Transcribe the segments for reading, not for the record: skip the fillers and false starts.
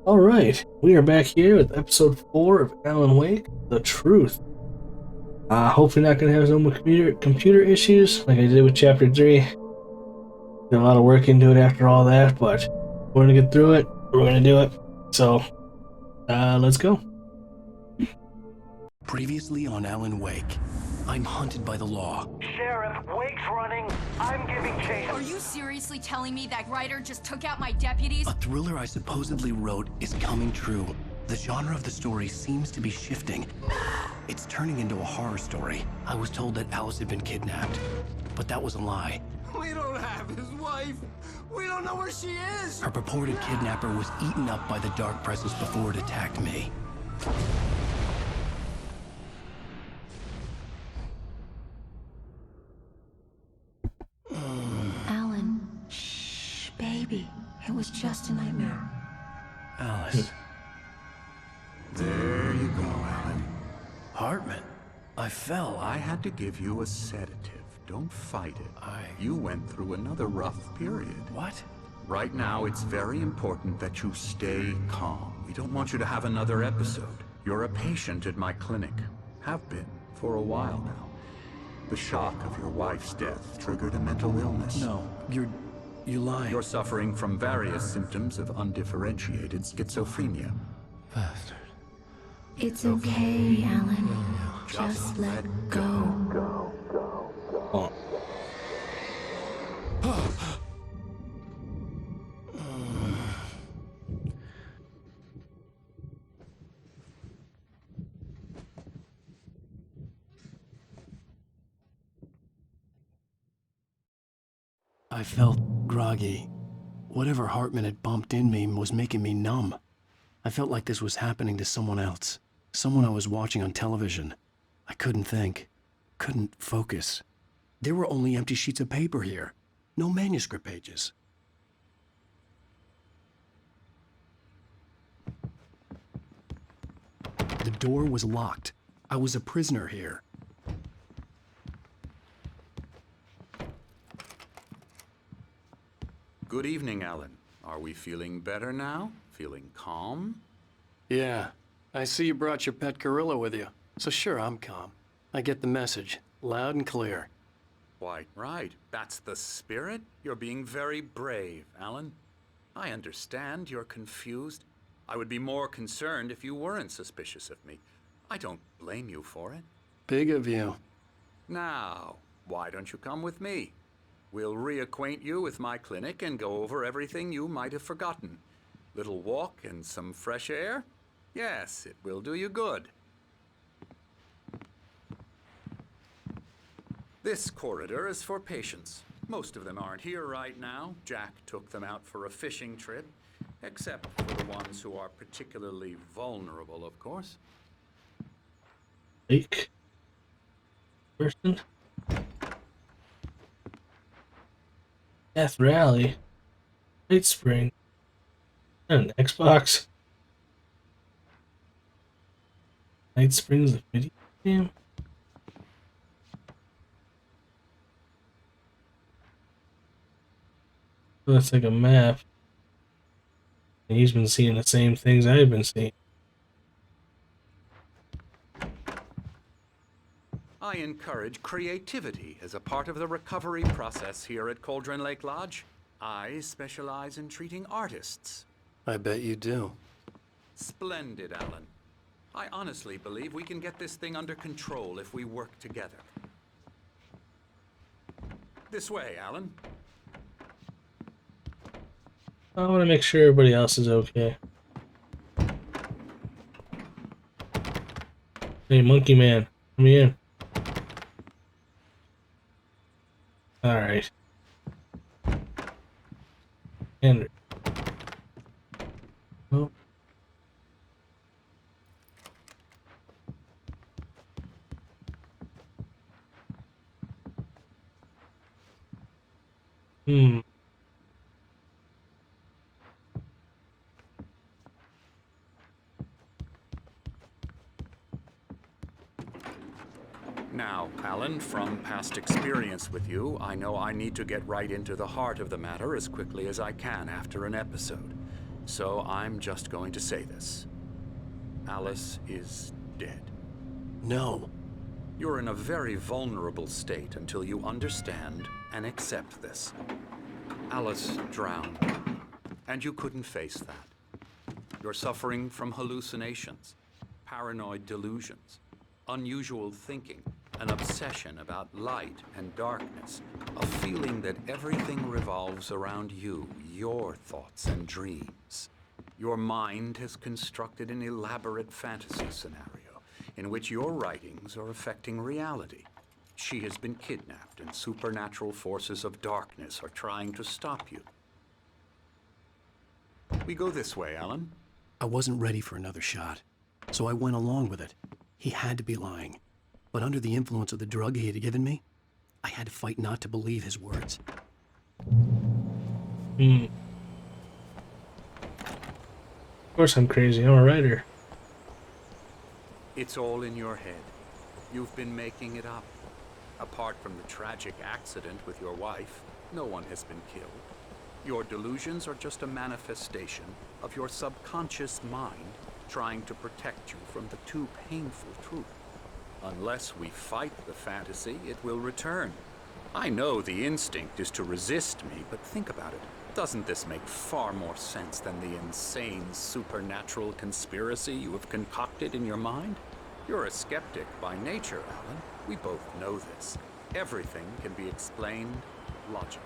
Alright, we are back here with episode 4 of Alan Wake, The Truth. Hopefully not gonna have no more computer issues like I did with chapter 3. Did a lot of work into it after all that, but we're gonna get through it. We're gonna do it. So, let's go. Previously on Alan Wake, I'm hunted by the law. Sheriff, Wake's running. I'm giving chase. Are you seriously telling me that writer just took out my deputies? A thriller I supposedly wrote is coming true. The genre of the story seems to be shifting. It's turning into a horror story. I was told that Alice had been kidnapped, but that was a lie. We don't have his wife. We don't know where she is. Her purported kidnapper was eaten up by the dark presence before it attacked me. Alan, shh, baby. It was just a nightmare. Alice. There you go, Alan. Hartman. I fell. I had to give you a sedative. Don't fight it. You went through another rough period. What? Right now, it's very important that you stay calm. We don't want you to have another episode. You're a patient at my clinic. Have been for a while now. The shock of your wife's death triggered a mental illness. No, you're lying. You're suffering from various symptoms of undifferentiated schizophrenia. Bastard. It's okay, Alan. Just let go. Oh. I felt groggy. Whatever Hartman had bumped in me was making me numb. I felt like this was happening to someone else. Someone I was watching on television. I couldn't think. Couldn't focus. There were only empty sheets of paper here. No manuscript pages. The door was locked. I was a prisoner here. Good evening, Alan. Are we feeling better now? Feeling calm? Yeah, I see you brought your pet gorilla with you. So sure, I'm calm. I get the message, loud and clear. Quite right. That's the spirit. You're being very brave, Alan. I understand you're confused. I would be more concerned if you weren't suspicious of me. I don't blame you for it. Big of you. Now, why don't you come with me? We'll reacquaint you with my clinic and go over everything you might have forgotten. Little walk and some fresh air? Yes, it will do you good. This corridor is for patients. Most of them aren't here right now. Jack took them out for a fishing trip, except for the ones who are particularly vulnerable, of course. Fake person. Death Rally. Night Spring. And an Xbox. Night Spring's a video game. So that's like a map. And he's been seeing the same things I've been seeing. I encourage creativity as a part of the recovery process here at Cauldron Lake Lodge. I specialize in treating artists. I bet you do. Splendid, Alan. I honestly believe we can get this thing under control if we work together. This way, Alan. I want to make sure everybody else is okay. Hey, Monkey Man, come here. Alright. Henry. Oh. Hmm. Now, Alan, from past experience with you, I know I need to get right into the heart of the matter as quickly as I can after an episode. So I'm just going to say this. Alice is dead. No. You're in a very vulnerable state until you understand and accept this. Alice drowned, and you couldn't face that. You're suffering from hallucinations, paranoid delusions, unusual thinking, an obsession about light and darkness, a feeling that everything revolves around you, your thoughts and dreams. Your mind has constructed an elaborate fantasy scenario in which your writings are affecting reality. She has been kidnapped, and supernatural forces of darkness are trying to stop you. We go this way, Alan. I wasn't ready for another shot, so I went along with it. He had to be lying. But under the influence of the drug he had given me, I had to fight not to believe his words. Of course I'm crazy. I'm a writer. It's all in your head. You've been making it up. Apart from the tragic accident with your wife, no one has been killed. Your delusions are just a manifestation of your subconscious mind trying to protect you from the too painful truth. Unless we fight the fantasy, it will return. I know the instinct is to resist me, but think about it. Doesn't this make far more sense than the insane supernatural conspiracy you have concocted in your mind? You're a skeptic by nature, Alan. We both know this. Everything can be explained logically.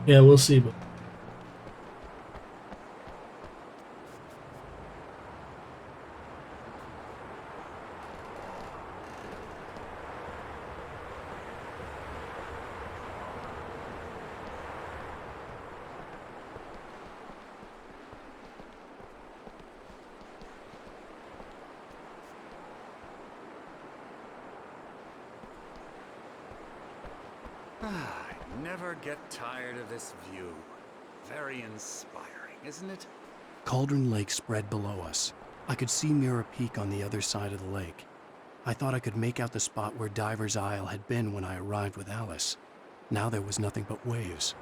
Yeah, we'll see. But I never get tired of this view. Very inspiring, isn't it? Cauldron Lake spread below us. I could see Mirror Peak on the other side of the lake. I thought I could make out the spot where Diver's Isle had been when I arrived with Alice. Now there was nothing but waves.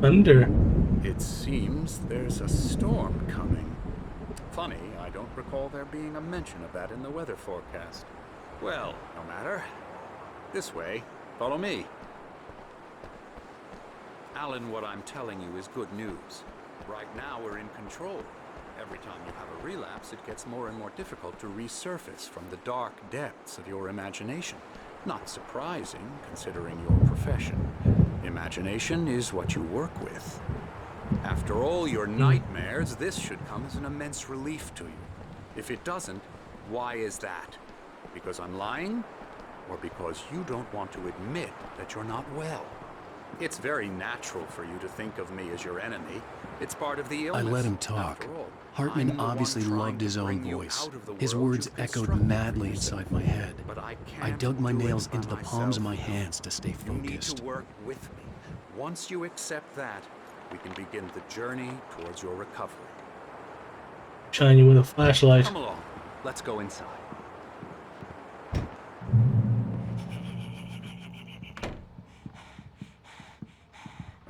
thunder. It seems there's a storm coming. Funny, I don't recall there being a mention of that in the weather forecast. Well, no matter. This way. Follow me. Alan, what I'm telling you is good news. Right now we're in control. Every time you have a relapse, it gets more and more difficult to resurface from the dark depths of your imagination. Not surprising, considering your profession. Imagination is what you work with. After all your nightmares, this should come as an immense relief to you. If it doesn't, why is that? Because I'm lying? Or because you don't want to admit that you're not well? It's very natural for you to think of me as your enemy. It's part of the illness. I let him talk. After all, Hartman I'm the one obviously trying loved to his own bring you voice. out of the His world words you've echoed constructed for madly yourself. inside my head. But I I can't dug my do it nails by into the palms of my myself. hands to stay You need focused. to work with me. Once you accept that, we can begin the journey towards your recovery. Shine you with a flashlight. Come along. Let's go inside.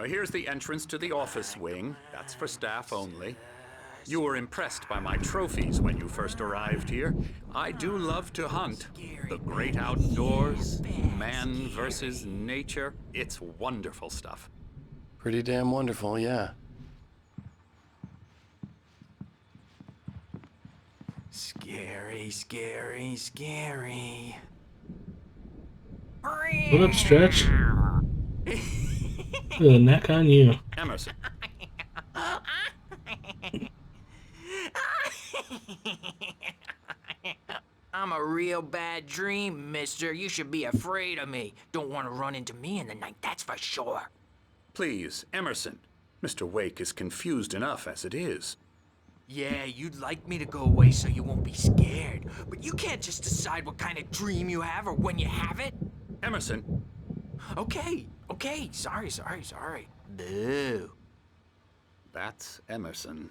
Here's the entrance to the office wing. That's for staff only. You were impressed by my trophies when you first arrived here. I do love to hunt. The great outdoors, man versus nature. It's wonderful stuff. Pretty damn wonderful, yeah. Scary, scary, scary. What up, Stretch? The neck on you. Emerson. I'm a real bad dream, mister. You should be afraid of me. Don't want to run into me in the night, that's for sure. Please, Emerson. Mr. Wake is confused enough as it is. Yeah, you'd like me to go away so you won't be scared. But you can't just decide what kind of dream you have or when you have it. Emerson. Okay, sorry. Boo. That's Emerson.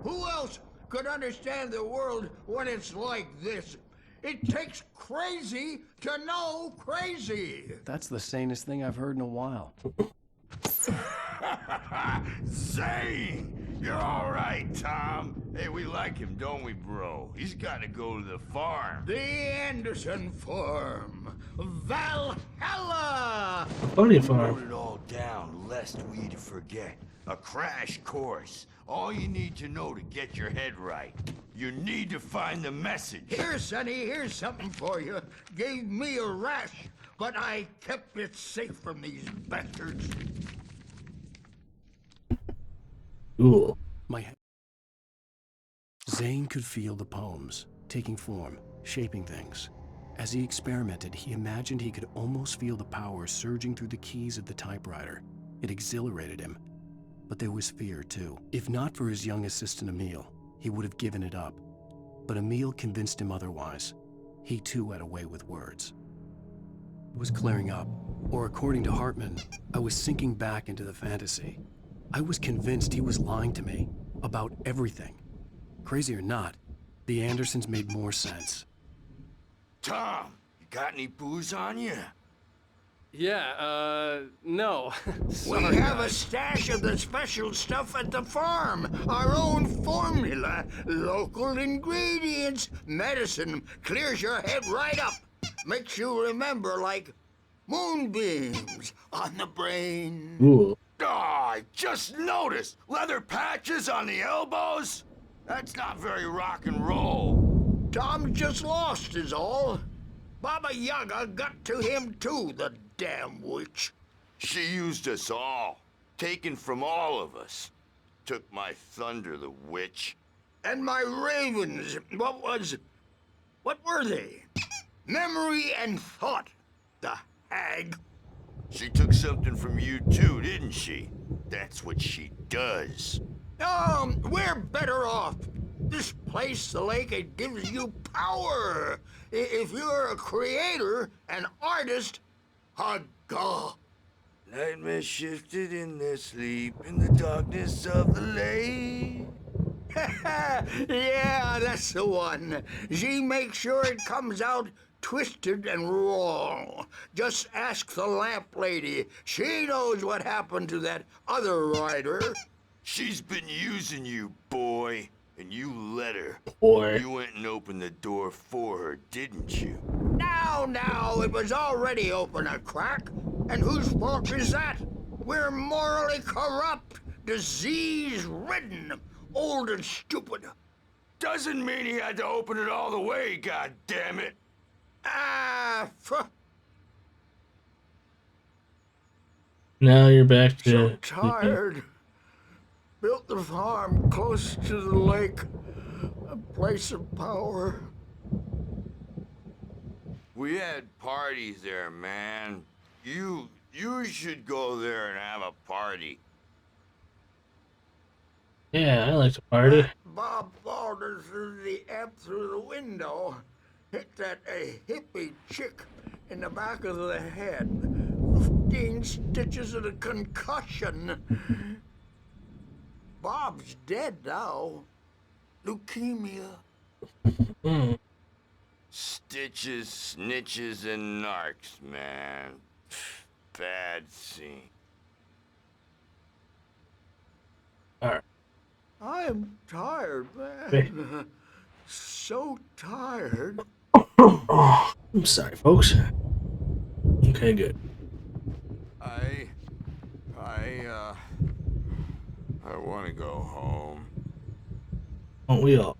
Who else could understand the world when it's like this? It takes crazy to know crazy. That's the sanest thing I've heard in a while. Zane! You're all right, Tom. Hey, we like him, don't we, bro? He's got to go to the farm. The Anderson Farm. Valhalla! Funny Wrote farm. it all down, lest we forget. A crash course. All you need to know to get your head right. You need to find the message. Here, Sonny, here's something for you. Gave me a rash, but I kept it safe from these bastards. Cool. Zane could feel the poems, taking form, shaping things. As he experimented, he imagined he could almost feel the power surging through the keys of the typewriter. It exhilarated him. But there was fear, too. If not for his young assistant Emil, he would have given it up. But Emil convinced him otherwise. He, too, had a way with words. It was clearing up, or according to Hartman, I was sinking back into the fantasy. I was convinced he was lying to me about everything. Crazy or not, the Andersons made more sense. Tom, you got any booze on you? Yeah, no. We have a stash of the special stuff at the farm. Our own formula. Local ingredients. Medicine clears your head right up. Makes you remember like moonbeams on the brain. Cool. Oh, I just noticed. Leather patches on the elbows? That's not very rock and roll. Tom just lost is all. Baba Yaga got to him too, the damn witch. She used us all. Taken from all of us. Took my thunder, the witch. And my ravens, what were they? Memory and thought, the hag. She took something from you too, didn't she? That's what she does. We're better off. This place, the lake, it gives you power. If you're a creator, an artist, a god. Nightmare shifted in their sleep in the darkness of the lake. Yeah, that's the one. She makes sure it comes out twisted and wrong. Just ask the lamp lady. She knows what happened to that other rider. She's been using you, boy. And you let her. Boy. You went and opened the door for her, didn't you? Now, it was already open a crack. And whose fault is that? We're morally corrupt, disease-ridden, old and stupid. Doesn't mean he had to open it all the way, goddammit. Now you're back to... So tired. Built the farm close to the lake. A place of power. We had parties there, man. You should go there and have a party. Yeah, I like to party. Bob Balder threw the amp through the window. Hit that hippie chick in the back of the head. 15 stitches and a concussion. Bob's dead now. Leukemia. Stitches, snitches, and narcs, man. Bad scene. Alright. I'm tired, man. So tired. I'm sorry, folks. Okay, good. I want to go home. Won't we all?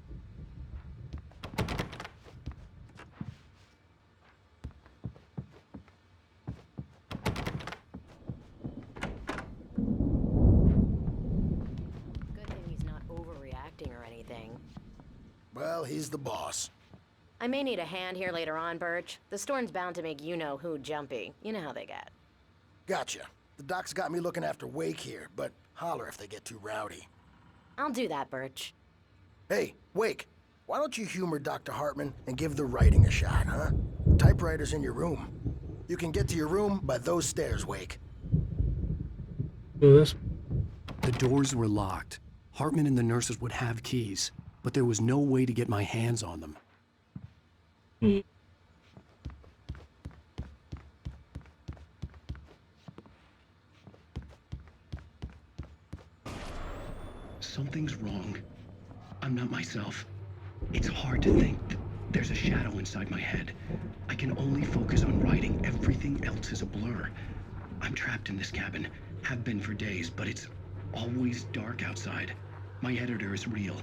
Good thing he's not overreacting or anything. Well, he's the boss. I may need a hand here later on, Birch. The storm's bound to make you-know-who jumpy. You know how they get. Gotcha. The doc's got me looking after Wake here, but holler if they get too rowdy. I'll do that, Birch. Hey, Wake, why don't you humor Dr. Hartman and give the writing a shot, huh? The typewriter's in your room. You can get to your room by those stairs, Wake. Do this. The doors were locked, Hartman and the nurses would have keys, but there was no way to get my hands on them. Something's wrong. I'm not myself. It's hard to think. There's a shadow inside my head. I can only focus on writing. Everything else is a blur. I'm trapped in this cabin. Have been for days, but it's always dark outside. My editor is real.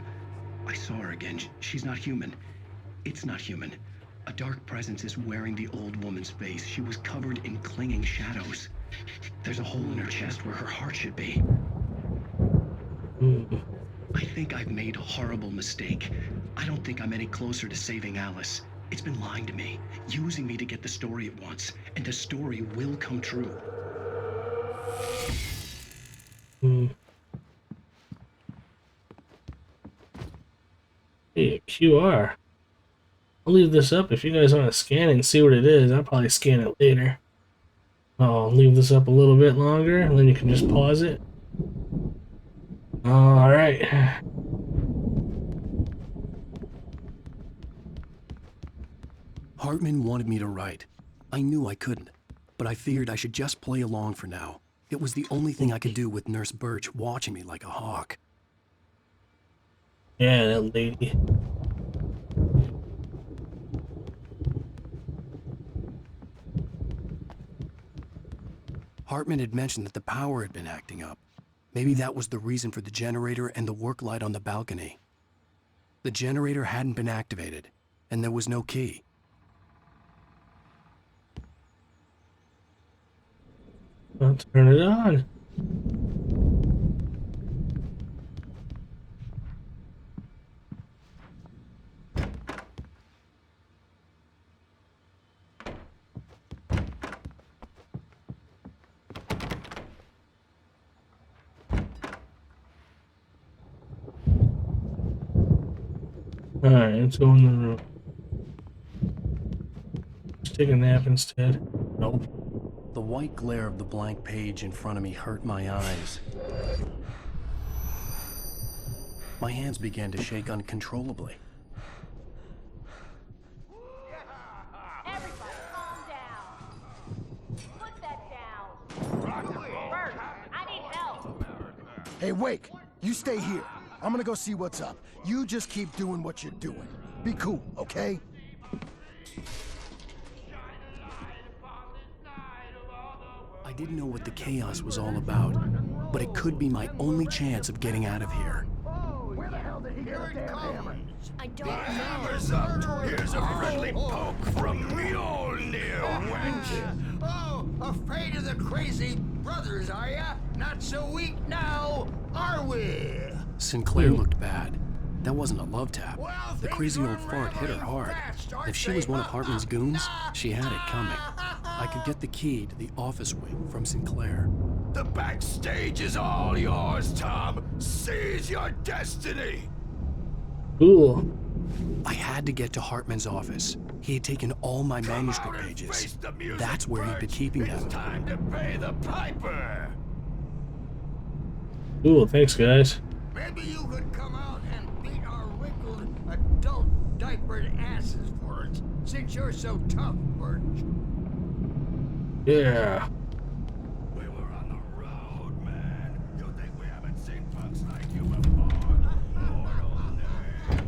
I saw her again. She's not human. It's not human. A dark presence is wearing the old woman's face. She was covered in clinging shadows. There's a hole in her chest where her heart should be. I think I've made a horrible mistake. I don't think I'm any closer to saving Alice. It's been lying to me, using me to get the story it wants, and the story will come true. Hey, QR. I'll leave this up if you guys want to scan it and see what it is. I'll probably scan it later. I'll leave this up a little bit longer, and then you can just pause it. Alright. Hartman wanted me to write. I knew I couldn't, but I figured I should just play along for now. It was the only thing I could do with Nurse Birch watching me like a hawk. Yeah, that lady. Hartman had mentioned that the power had been acting up. Maybe that was the reason for the generator and the work light on the balcony. The generator hadn't been activated, and there was no key. I'll turn it on. Alright, let's go in the room. Let's take a nap instead. Nope. The white glare of the blank page in front of me hurt my eyes. My hands began to shake uncontrollably. Everybody, calm down. Put that down. Bert, I need help. Hey, Wake, you stay here. I'm gonna go see what's up. You just keep doing what you're doing. Be cool, okay? I didn't know what the chaos was all about, but it could be my only chance of getting out of here. Where the hell did he get a damn hammer? I don't The know. hammer's up! Here's a friendly poke from Mjolnir, wench! Oh, afraid of the crazy brothers, are ya? Not so weak now, are we? Sinclair looked bad. That wasn't a love tap. Well, The things crazy are old fart hit her hard. fast, aren't If she they? was one of Hartman's goons, she had it coming. I could get the key to the office wing from Sinclair. The backstage is all yours, Tom. Seize your destiny. Cool. I had to get to Hartman's office. He had taken all my manuscript Come on and pages. face the music, That's where he'd been Birch. keeping them. It's time to pay the piper. Cool, thanks guys. Maybe you could come out and beat our wrinkled adult diapered asses for us, since you're so tough, Birch. Yeah. We were on the road, man. You think we haven't seen punks like you before? Mortal nerd.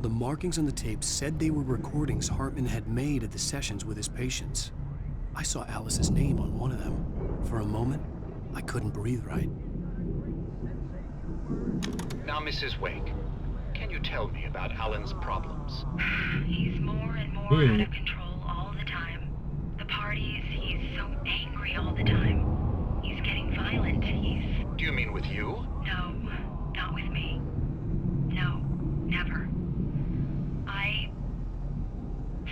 The markings on the tape said they were recordings Hartman had made at the sessions with his patients. I saw Alice's name on one of them. For a moment, I couldn't breathe right. Now, Mrs. Wake, can you tell me about Alan's problems? He's more and more out of control all the time. The parties, he's so angry all the time. He's getting violent. Do you mean with you? No, not with me. No, never.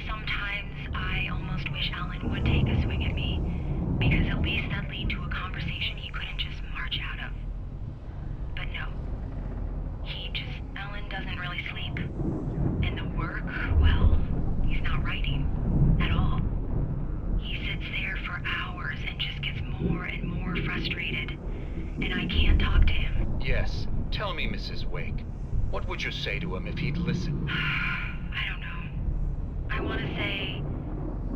Sometimes I almost wish Alan would take a swing at me, because at least that'd lead to a conversation he couldn't just march out of. But no. Alan doesn't really sleep. And the work, well, he's not writing at all. He sits there for hours and just gets more and more frustrated. What would you say to him if he'd listen? I don't know. I want to say,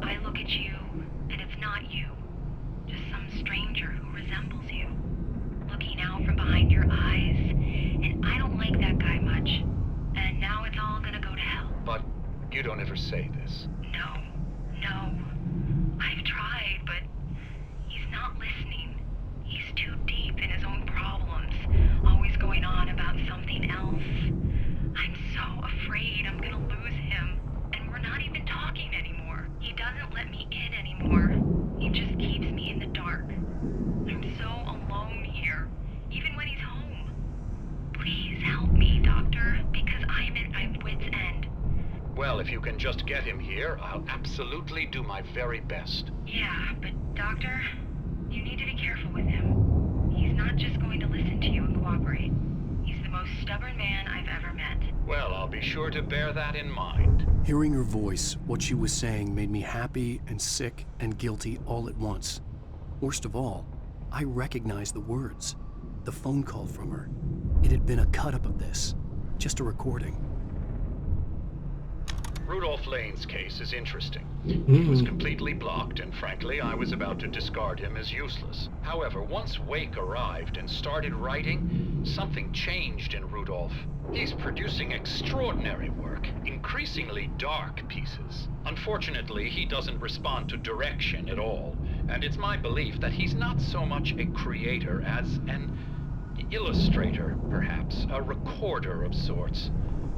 I look at you, and it's not you. Just some stranger who resembles you. Looking out from behind your eyes, and I don't like that guy much. And now it's all gonna go to hell. But you don't ever say this. No. I've tried, but he's not listening. He's too deep in his own problems, always going on about something else. I'm so afraid I'm gonna lose him, and we're not even talking anymore. He doesn't let me in anymore. He just keeps me in the dark. I'm so alone here, even when he's home. Please help me, Doctor, because I'm at my wit's end. Well, if you can just get him here, I'll absolutely do my very best. Yeah, but Doctor, you need to be careful with him. He's not just going to listen to you and cooperate. He's the most stubborn man I've ever met. Well, I'll be sure to bear that in mind. Hearing her voice, what she was saying made me happy and sick and guilty all at once. Worst of all, I recognized the words. The phone call from her. It had been a cut-up of this. Just a recording. Rudolph Lane's case is interesting. He was completely blocked, and frankly, I was about to discard him as useless. However, once Wake arrived and started writing, something changed in Rudolph. He's producing extraordinary work, increasingly dark pieces. Unfortunately, he doesn't respond to direction at all, and it's my belief that he's not so much a creator as an illustrator, perhaps, a recorder of sorts.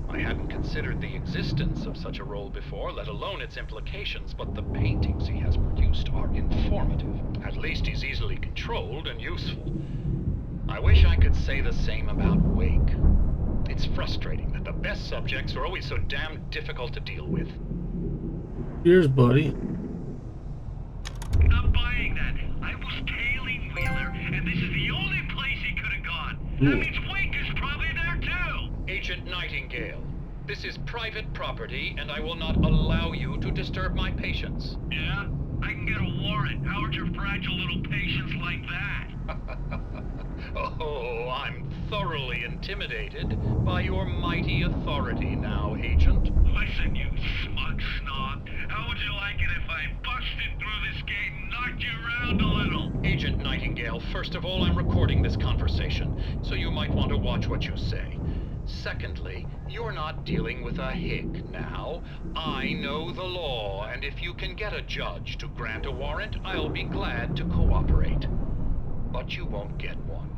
I hadn't considered the existence of such a role before, let alone its implications, but the paintings he has produced are informative. At least he's easily controlled and useful. I wish I could say the same about Wake. It's frustrating that the best subjects are always so damn difficult to deal with. Cheers, buddy. Not buying that. I was tailing Wheeler, and this is the only place he could have gone. That means Wake is probably there too. Agent Nightingale, this is private property, and I will not allow you to disturb my patients. Yeah? I can get a warrant. How would your fragile little patients like that? Oh, I'm thoroughly intimidated by your mighty authority now, Agent. Listen, you smug snob. How would you like it if I busted through this gate and knocked you around a little? Agent Nightingale, first of all, I'm recording this conversation, so you might want to watch what you say. Secondly, you're not dealing with a hick now. I know the law, and if you can get a judge to grant a warrant, I'll be glad to cooperate. But you won't get one.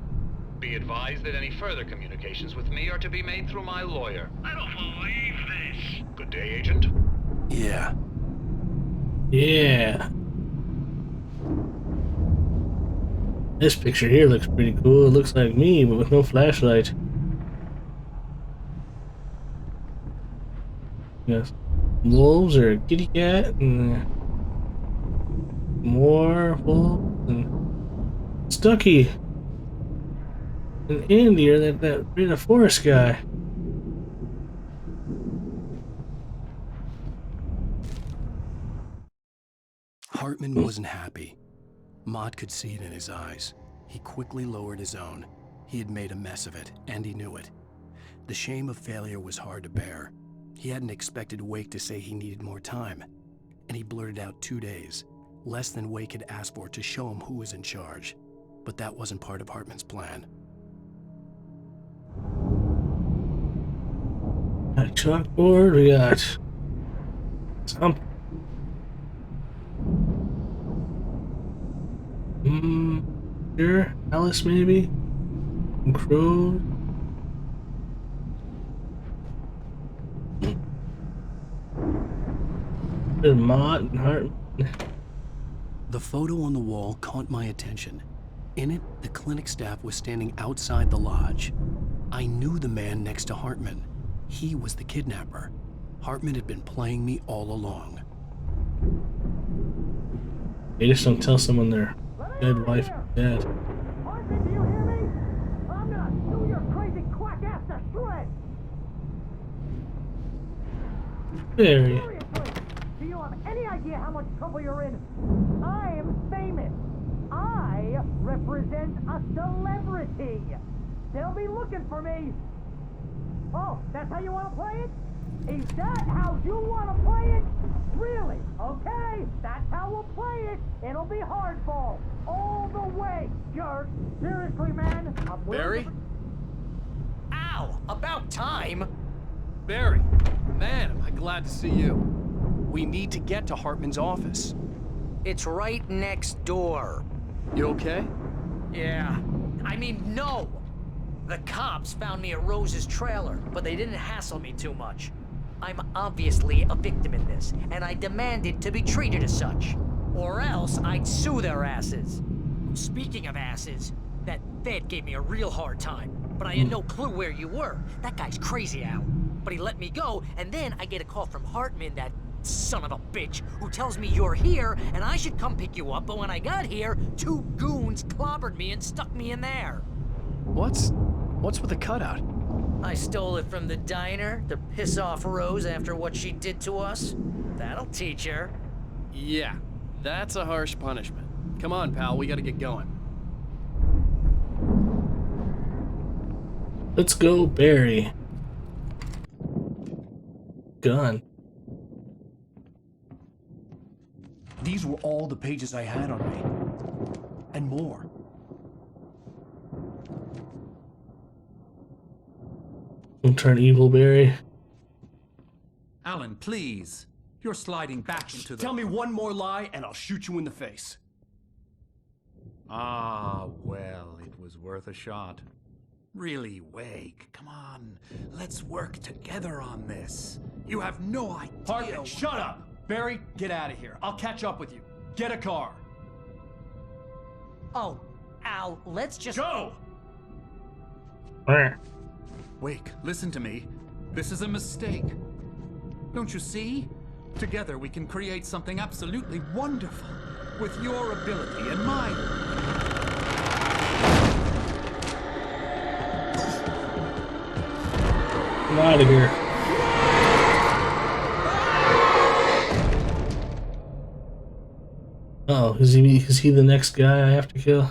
Be advised that any further communications with me are to be made through my lawyer. I don't believe this. Good day, Agent. Yeah. Yeah. This picture here looks pretty cool. It looks like me, but with no flashlight. Yes. Wolves or a kitty cat and more wolves and Stucky and Andy or that forest guy. Hartman wasn't happy. Maude could see it in his eyes. He quickly lowered his own. He had made a mess of it, and he knew it. The shame of failure was hard to bear. He hadn't expected Wake to say he needed more time, and he blurted out 2 days, less than Wake had asked for to show him who was in charge. But that wasn't part of Hartman's plan. A chalkboard, we got something. Sure, Alice maybe? Some crows? There's Mott and Hartman. The photo on the wall caught my attention. In it, the clinic staff was standing outside the lodge. I knew the man next to Hartman. He was the kidnapper. Hartman had been playing me all along. They just don't tell someone their dead wife is dead. Hartman, do you hear me? I'm gonna chew your crazy quack ass to shreds. Very. Seriously, do you have any idea how much trouble you're in? I am famous. I represent a celebrity. They'll be looking for me. Oh, that's how you want to play it? Is that how you want to play it? Really? Okay, that's how we'll play it. It'll be hardball. All the way, jerk. Seriously, man. I'm Barry? Ow! About time! Barry, man, am I glad to see you. We need to get to Hartman's office. It's right next door. You okay? Yeah. I mean, no! The cops found me at Rose's trailer, but they didn't hassle me too much. I'm obviously a victim in this, and I demanded to be treated as such. Or else I'd sue their asses. Speaking of asses, that Fed gave me a real hard time, but I had no clue where you were. That guy's crazy, Al. But he let me go, and then I get a call from Hartman, that son of a bitch, who tells me you're here, and I should come pick you up, but when I got here, 2 goons clobbered me and stuck me in there. What's with the cutout? I stole it from the diner to piss off Rose after what she did to us. That'll teach her. Yeah, that's a harsh punishment. Come on, pal, we gotta get going. Let's go, Barry. Gun. These were all the pages I had on me. And more. Don't turn evil, Barry. Alan, please. You're sliding back into the... Tell me one more lie and I'll shoot you in the face. Ah, well, it was worth a shot. Really, Wake, come on. Let's work together on this. You have no idea... Hartman, shut up! Barry, get out of here. I'll catch up with you. Get a car. Oh, Al, let's just... Go! Wake, listen to me. This is a mistake. Don't you see? Together we can create something absolutely wonderful. With your ability and mine. I'm out of here. Oh, is he the next guy I have to kill?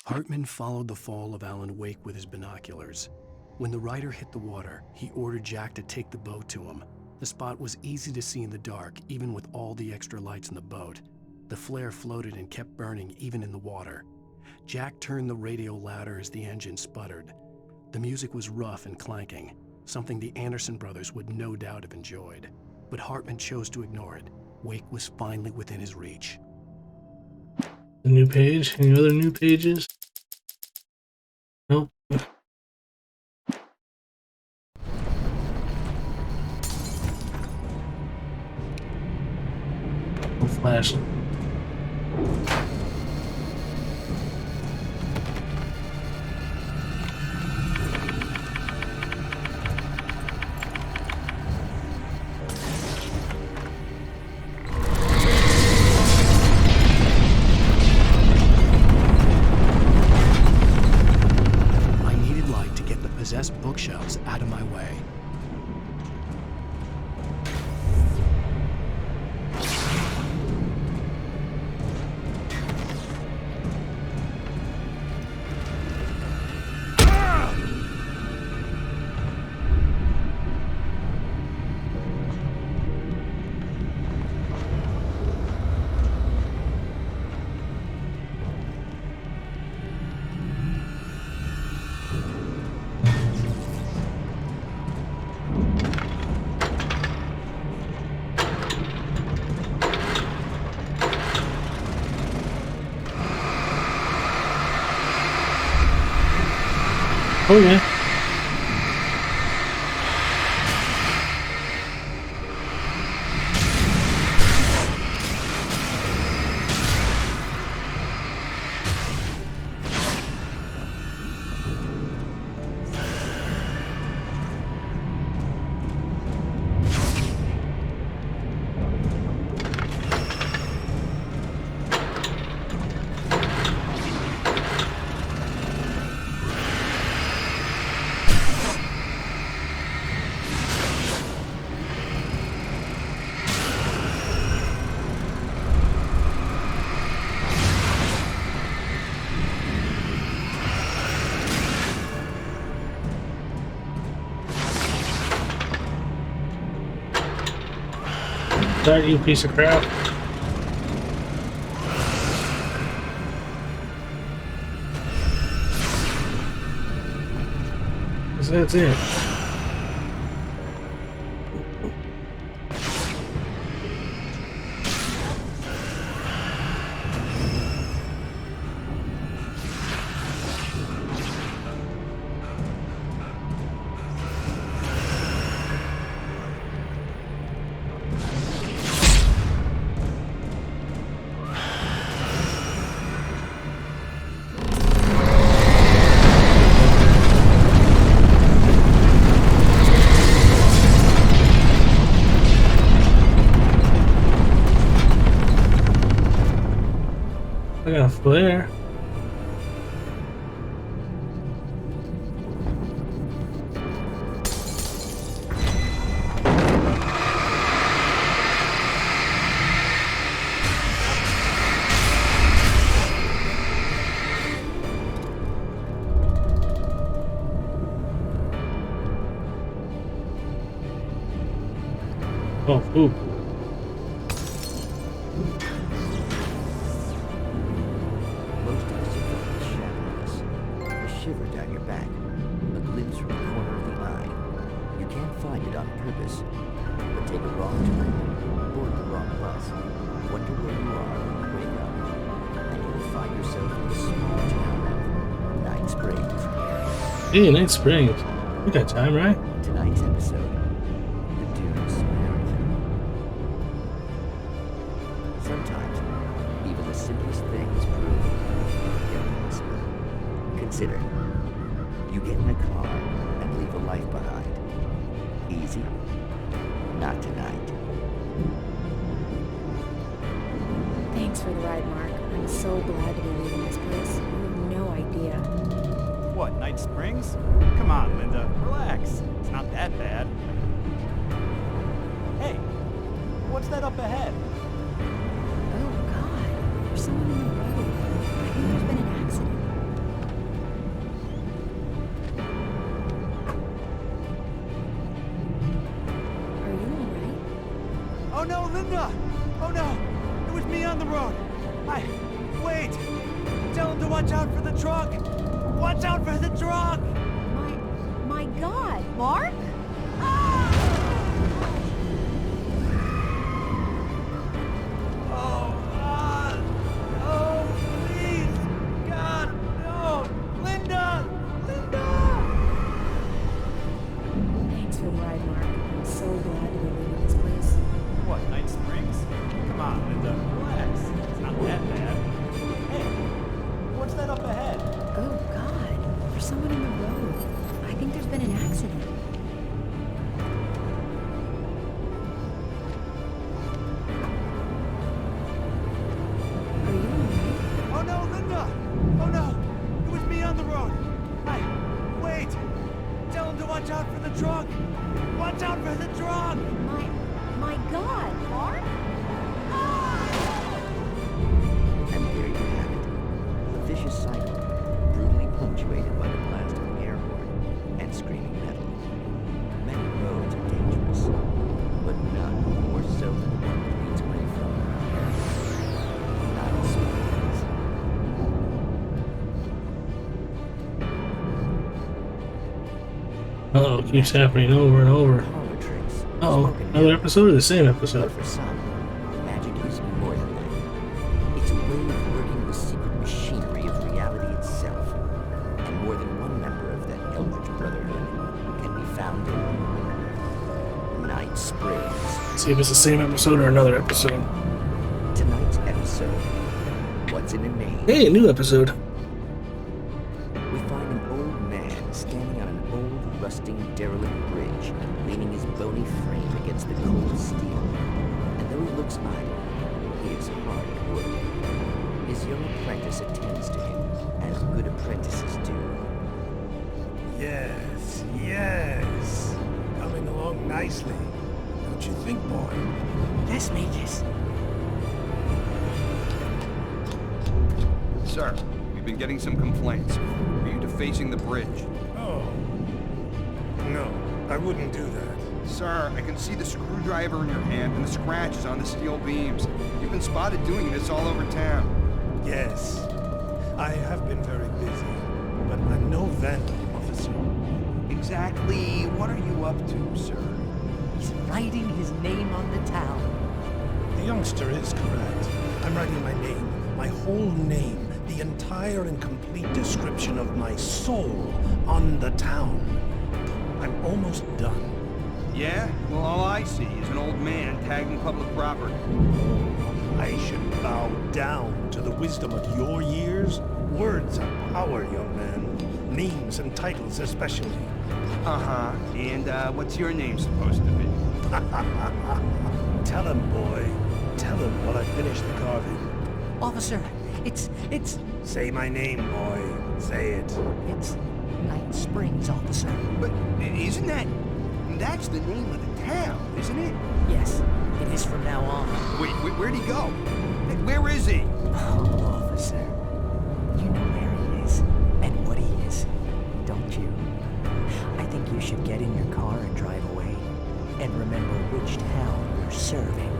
Hartman followed the fall of Alan Wake with his binoculars. When the rider hit the water, he ordered Jack to take the boat to him. The spot was easy to see in the dark, even with all the extra lights in the boat. The flare floated and kept burning even in the water. Jack turned the radio louder as the engine sputtered. The music was rough and clanking, something the Anderson brothers would no doubt have enjoyed. But Hartman chose to ignore it. Wake was finally within his reach. A new page? Any other new pages? Nope. No flash. Bookshelves out of my way. Oh yeah. Start, you piece of crap. That's it. I got a flare. Oh, poop. Most of us are felt shadows. A shiver down your back, a glimpse from the corner of the eye. You can't find it on purpose, but take a wrong turn, board the wrong bus, wonder where you are when you wake up, and you'll find yourself in the small town of Night Springs. Hey, Night Springs. We got time, right? Tonight's episode, The Dune Samaritan. Sometimes, even the simplest things prove impossible. Consider, you get in a car and leave a life behind. Easy? Not tonight. Thanks for the ride, Mark. I'm so glad to be leaving this place. You have no idea. What, Night Springs? Come on, Linda, relax. It's not that bad. Hey, what's that up ahead? Oh, God. There's someone in the road. I think there's been an accident. Are you alright? Oh no, Linda! Oh no! It was me on the road! Wait! Tell him to watch out for the truck! Watch out for the truck! My God, Mark? Oh, please! God, no! Linda! Linda! Thanks for the ride, Mark. I'm so glad to be leaving this place. What, Night Springs? Come on, Linda, relax. It's not that bad. Hey, what's that up ahead? Oh, God. There's someone in the road. I think there's been an accident. Are you alright? Oh no, Linda! Oh no! It was me on the road! Wait! Tell him to watch out for the truck! Watch out for the truck! My God, Mark? And there you have it. A vicious cycle, brutally punctuated by the blast of an air horn and screaming metal. Many roads are dangerous, but none more so than the one that leads away from Night Springs. Uh-oh, it keeps happening over and over. Uh-oh, another episode or the same episode? But for some, magic is more than that. It's a way of working the secret machinery of reality itself. And more than one member of that Eldritch Brotherhood can be found in Night Springs. See if it's the same episode or another episode. Tonight's episode, What's in a Name? Hey, a new episode. We find an old man standing on an old, rusting, derelict bridge, leaning his bony frame against the cold steel. And though he looks idle, he is hard at work. His young apprentice attends to him, as good apprentices do. Yes, yes. Coming along nicely. Don't you think, boy? Yes, Magus. Sir, we've been getting some complaints. Are you defacing the bridge? Oh. No, I wouldn't do that. Sir, I can see the screwdriver in your hand and the scratches on the steel beams. You've been spotted doing this all over town. Yes, I have been very busy, but I'm no vandal, officer. Exactly what are you up to, sir? He's writing his name on the town. The youngster is correct. I'm writing my name, my whole name, the entire and complete description of my soul on the town. I'm almost done. Yeah? Well, all I see is an old man tagging public property. I should bow down to the wisdom of your years. Words are power, young man. Names and titles especially. Uh-huh. And, what's your name supposed to be? Tell him, boy. Tell him while I finish the carving. Officer, it's... Say my name, boy. Say it. It's Night Springs, officer. But isn't that... That's the name of the town, isn't it? Yes, it is from now on. Wait, where'd he go? Where is he? Oh, officer. You know where he is and what he is, don't you? I think you should get in your car and drive away. And remember which town you're serving.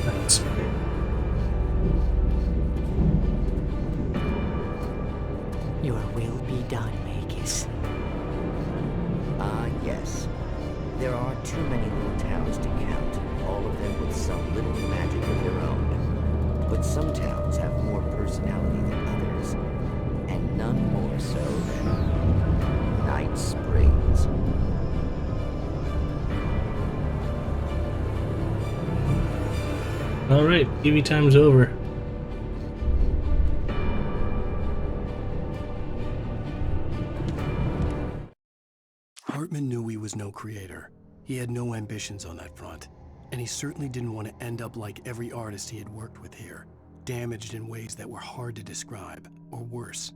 That's great. Your will be done, Magus. Ah, yes. There are too many little towns to count, all of them with some little magic of their own. But some towns have more personality than others, and none more so than Night Springs. Alright, TV time's over. Hartman knew he was no creator. He had no ambitions on that front. And he certainly didn't want to end up like every artist he had worked with here, damaged in ways that were hard to describe, or worse.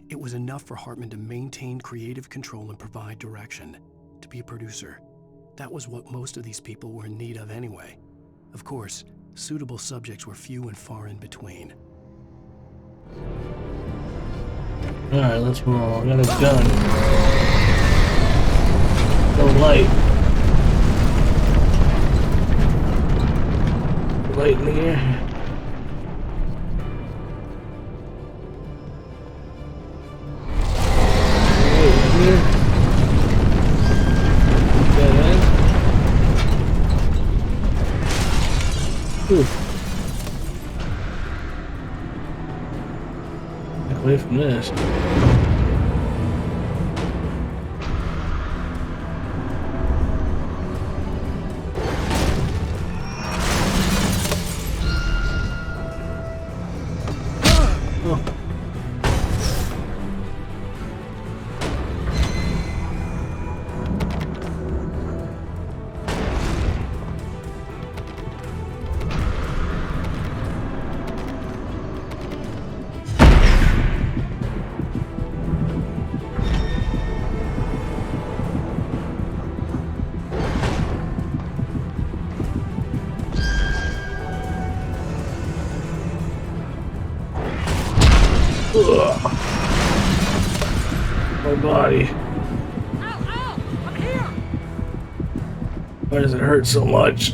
It was enough for Hartman to maintain creative control and provide direction, to be a producer. That was what most of these people were in need of anyway. Of course, suitable subjects were few and far in between. Alright, let's roll. I got a gun. No light. Light in the air. Ooh. Back away from this. My body. Ow! I'm here! Why does it hurt so much?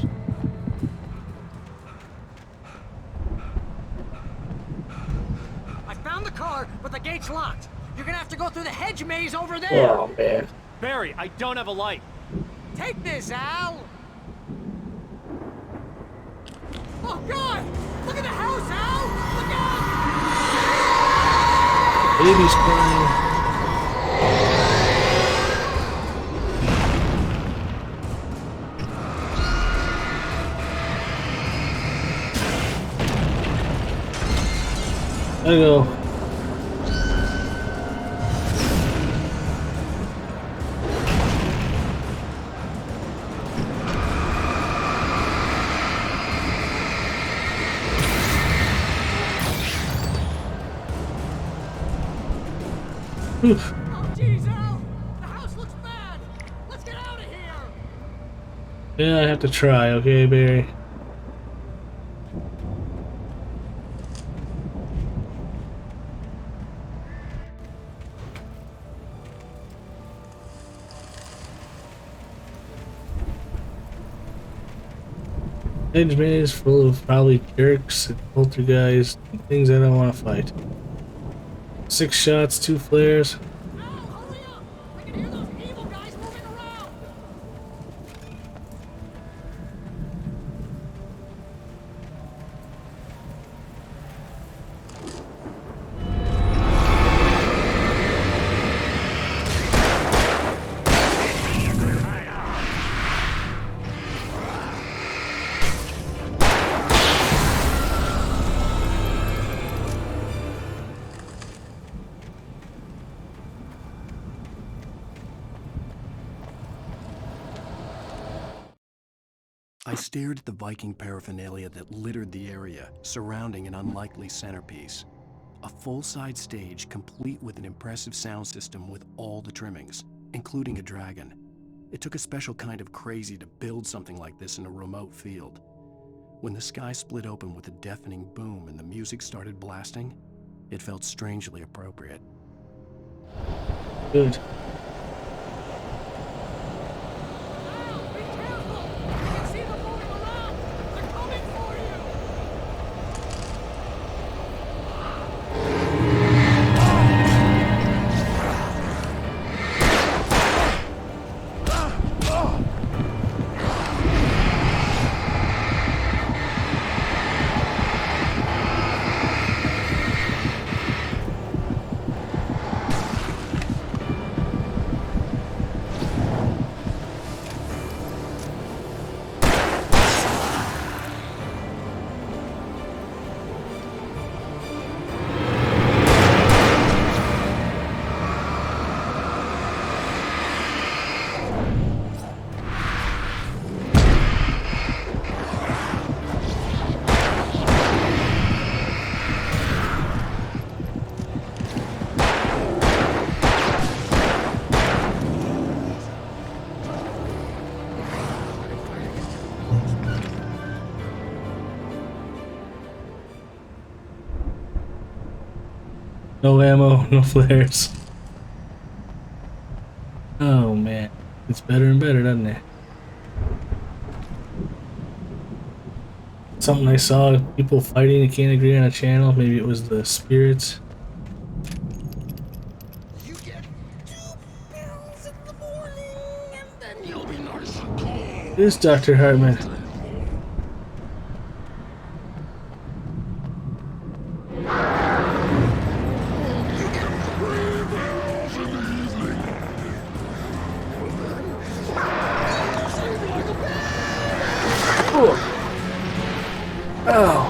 I found the car, but the gate's locked. You're gonna have to go through the hedge maze over there. Oh man. Barry, I don't have a light. Take this, Al! Oh, God! Look at the house, Al! Look out! Baby's crying. I go. Oof. Oh, jeez, Al! The house looks bad! Let's get out of here! Yeah, I have to try, okay, Barry? Edge maze full of probably jerks and poltergeists and things I don't want to fight. 6 shots, 2 flares. I stared at the Viking paraphernalia that littered the area, surrounding an unlikely centerpiece. A full-size stage complete with an impressive sound system with all the trimmings, including a dragon. It took a special kind of crazy to build something like this in a remote field. When the sky split open with a deafening boom and the music started blasting, it felt strangely appropriate. Good. No ammo, no flares. Oh man, it's better and better, doesn't it? Something I saw people fighting and can't agree on a channel. Maybe it was the spirits. It is Dr. Hartman. Oh. Oh.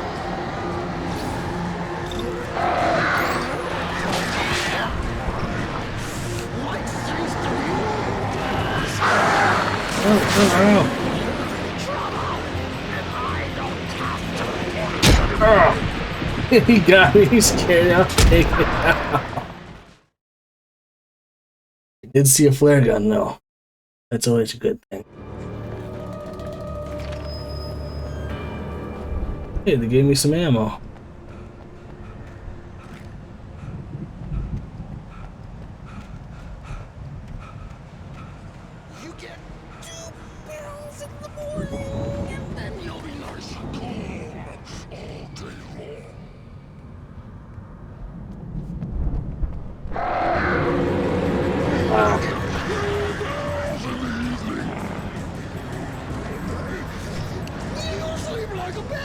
He got me. He's scared out. Take it out. I did see a flare gun though. That's always a good thing. Hey, they gave me some ammo. You get 2 barrels in the morning, and then you'll be nice and calm all day long. Wow. You sleep like a baby.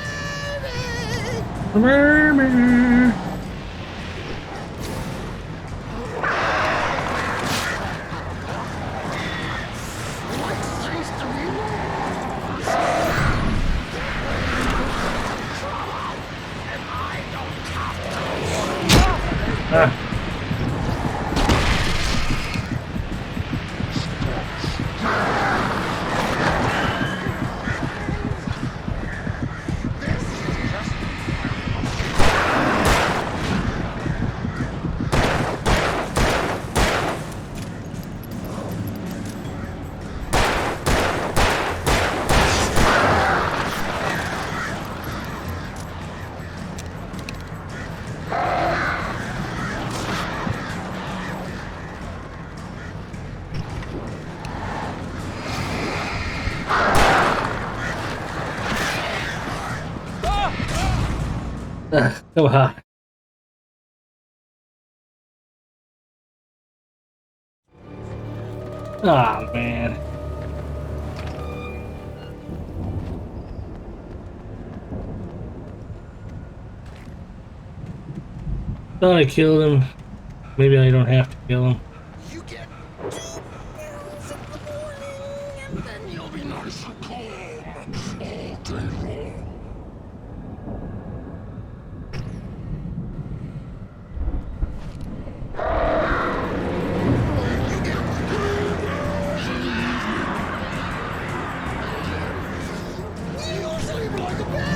Come on. Ah, man. Thought I killed him. Maybe I don't have to kill him. You get 2 pills in the morning, and then you'll be nice and calm all day long. You'll sleep like a baby.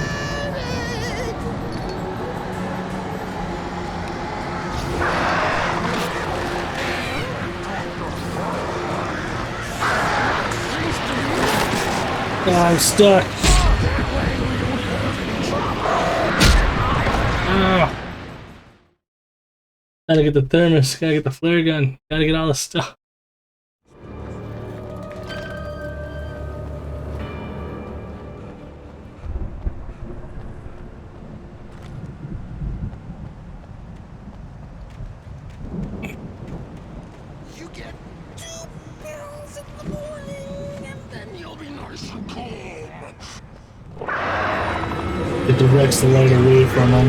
Oh, I'm stuck. Ah. Gotta get the thermos, gotta get the flare gun, gotta get all the stuff. You get 2 pills in the morning, and then you'll be nice and calm. It directs the light away from him.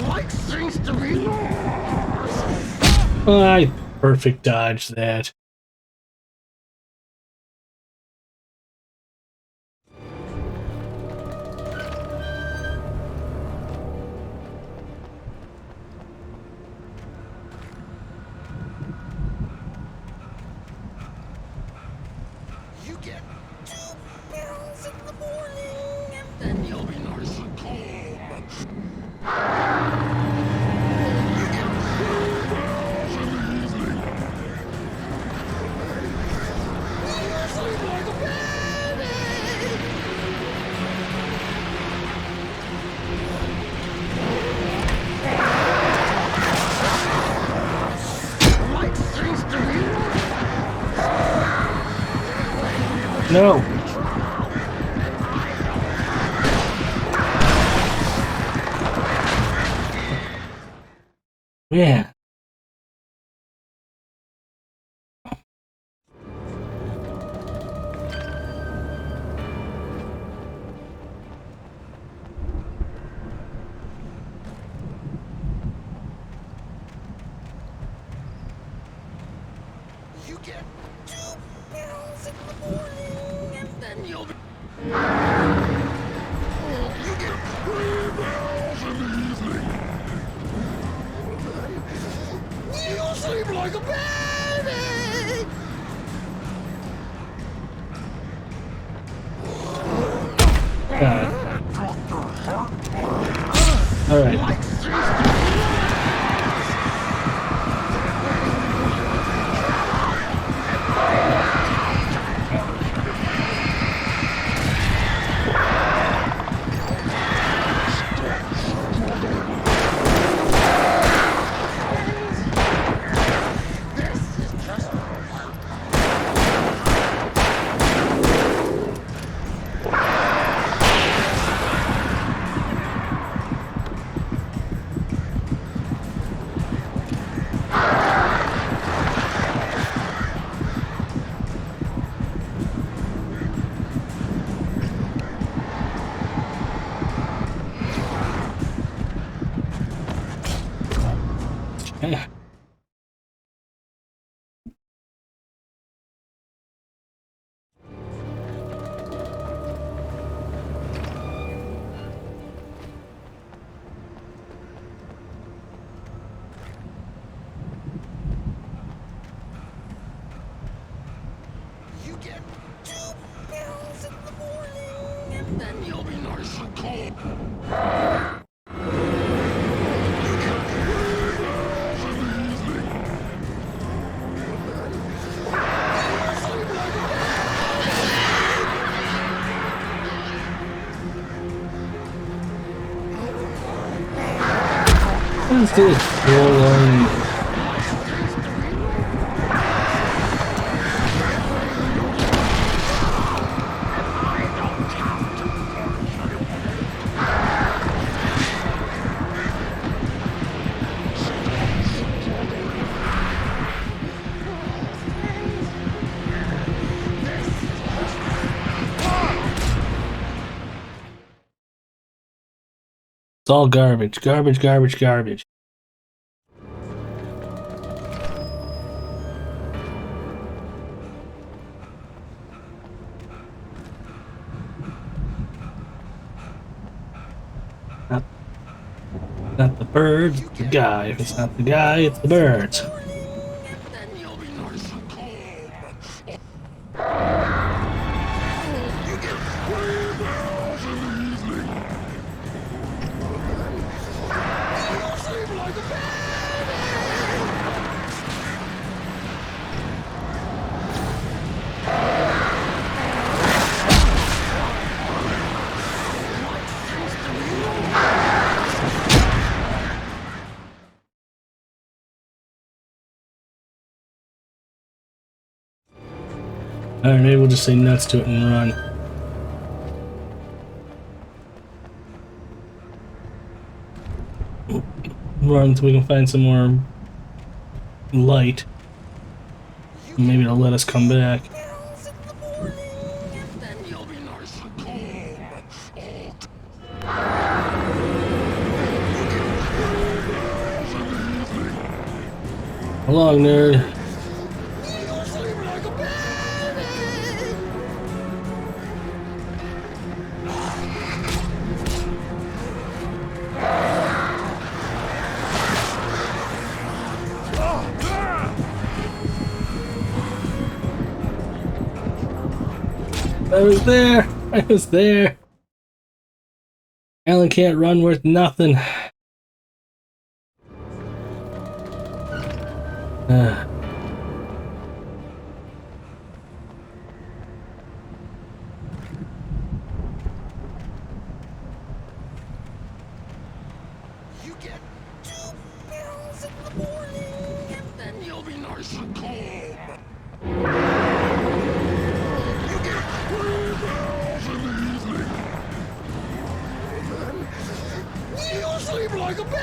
Like things to be yours. I perfect dodge that. You get 2 pills in the morning, and then you'll be nice and calm. You get 3 pills in the evening. You'll sleep like a baby. Like things to be No. Man. You get 2 pills in the morning, and then you'll be. You get 3 pills in the evening. You'll sleep like a baby. All right. Yeah. You get 2 pills in the morning, and then you'll be nice and calm. You get 3 pills in the evening. You'll sleep like a baby. Let's do it. It's all garbage, garbage, garbage, garbage. Not the birds, it's the guy. If it's not the guy, it's the birds. Alright, maybe we'll just say nuts to it and run. Run until we can find some more light. Maybe it'll let us come back. Along, nerd. I was there! I was there! Alan can't run worth nothing. You get 2 pills in the morning, and then you'll be nice and calm. You get 3 pills in the evening. And then you'll sleep like a baby.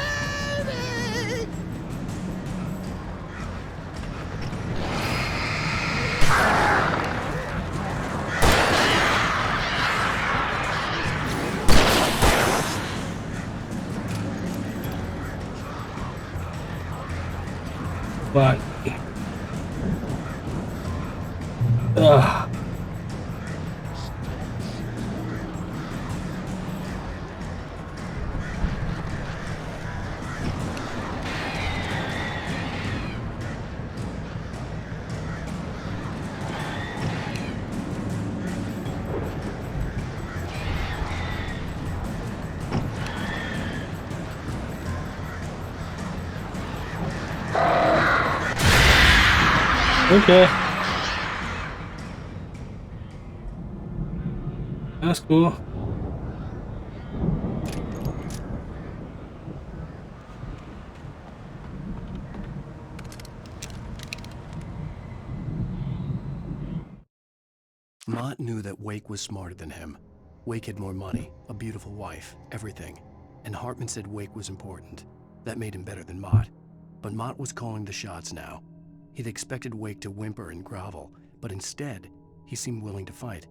But okay. That's cool. Mott knew that Wake was smarter than him. Wake had more money, a beautiful wife, everything. And Hartman said Wake was important. That made him better than Mott. But Mott was calling the shots now. He'd expected Wake to whimper and grovel, but instead, he seemed willing to fight.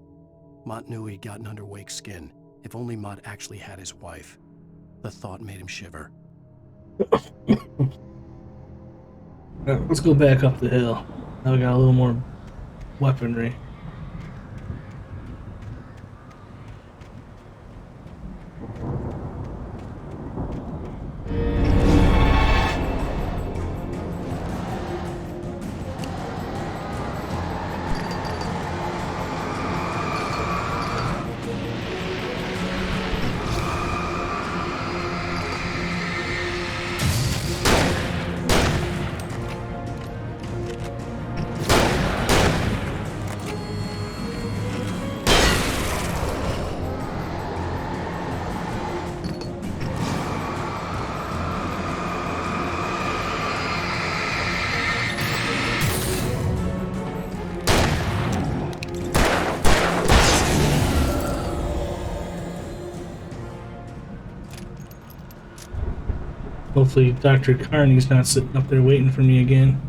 Mott knew he'd gotten under Wake's skin. If only Mott actually had his wife. The thought made him shiver. Let's go back up the hill. Now we got a little more weaponry. Hopefully Dr. Carney's not sitting up there waiting for me again.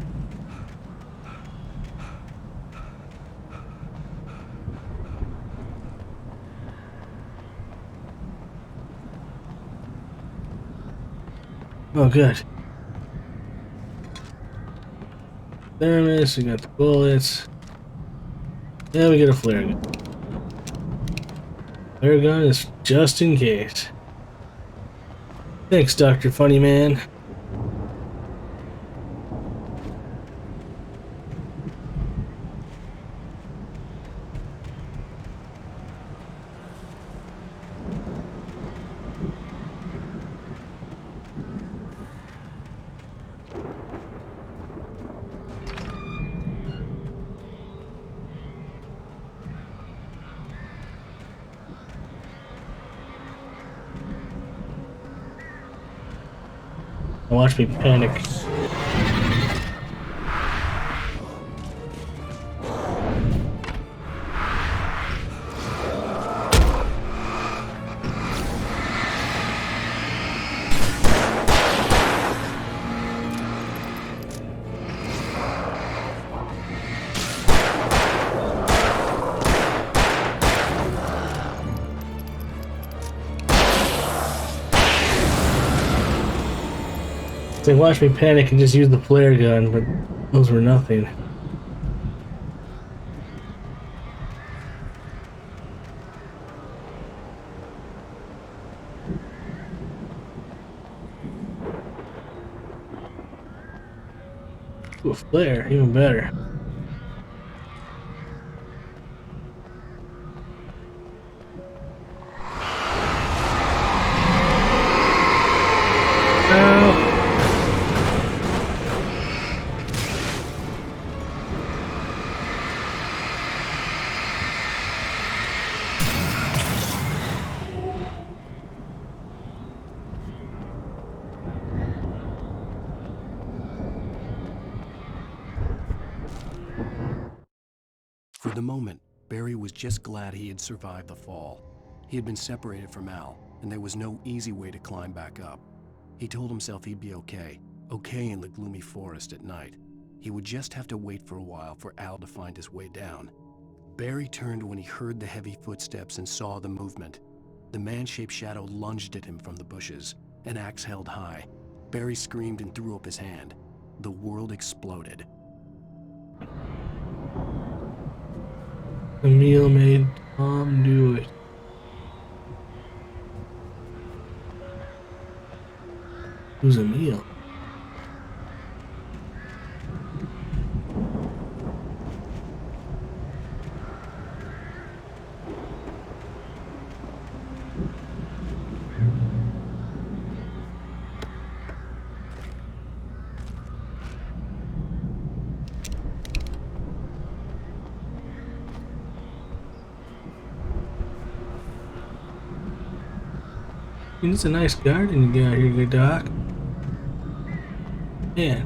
Oh, good. Thermos, we got the bullets. Yeah, we get a flare gun. Flare gun is just in case. Thanks, Dr. Funny Man. Watch me panic. They watched me panic and just use the flare gun, but those were nothing. Ooh, a flare, even better. For the moment, Barry was just glad he had survived the fall. He had been separated from Al, and there was no easy way to climb back up. He told himself he'd be okay in the gloomy forest at night. He would just have to wait for a while for Al to find his way down. Barry turned when he heard the heavy footsteps and saw the movement. The man-shaped shadow lunged at him from the bushes, an axe held high. Barry screamed and threw up his hand. The world exploded. Emil made Tom do it. Who's Emil? It's a nice garden you got here, good Doc. Yeah.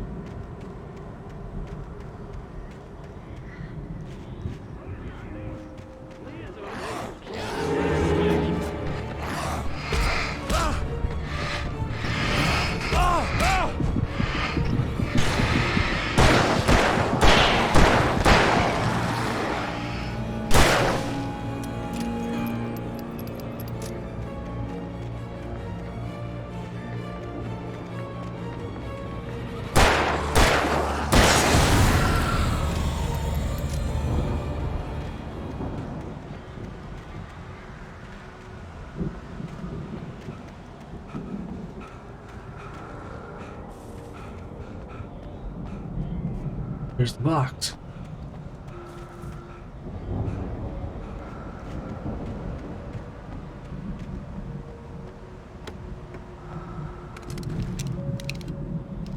There's the box.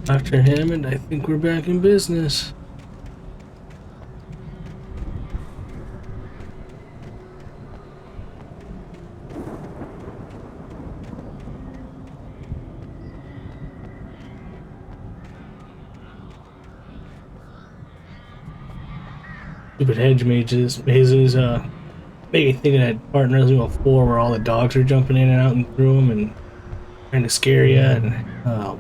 Dr. Hammond, I think we're back in business. Stupid hedge mazes made me think of that part in Resident Evil 4 where all the dogs are jumping in and out and through them and trying to scare you, and oh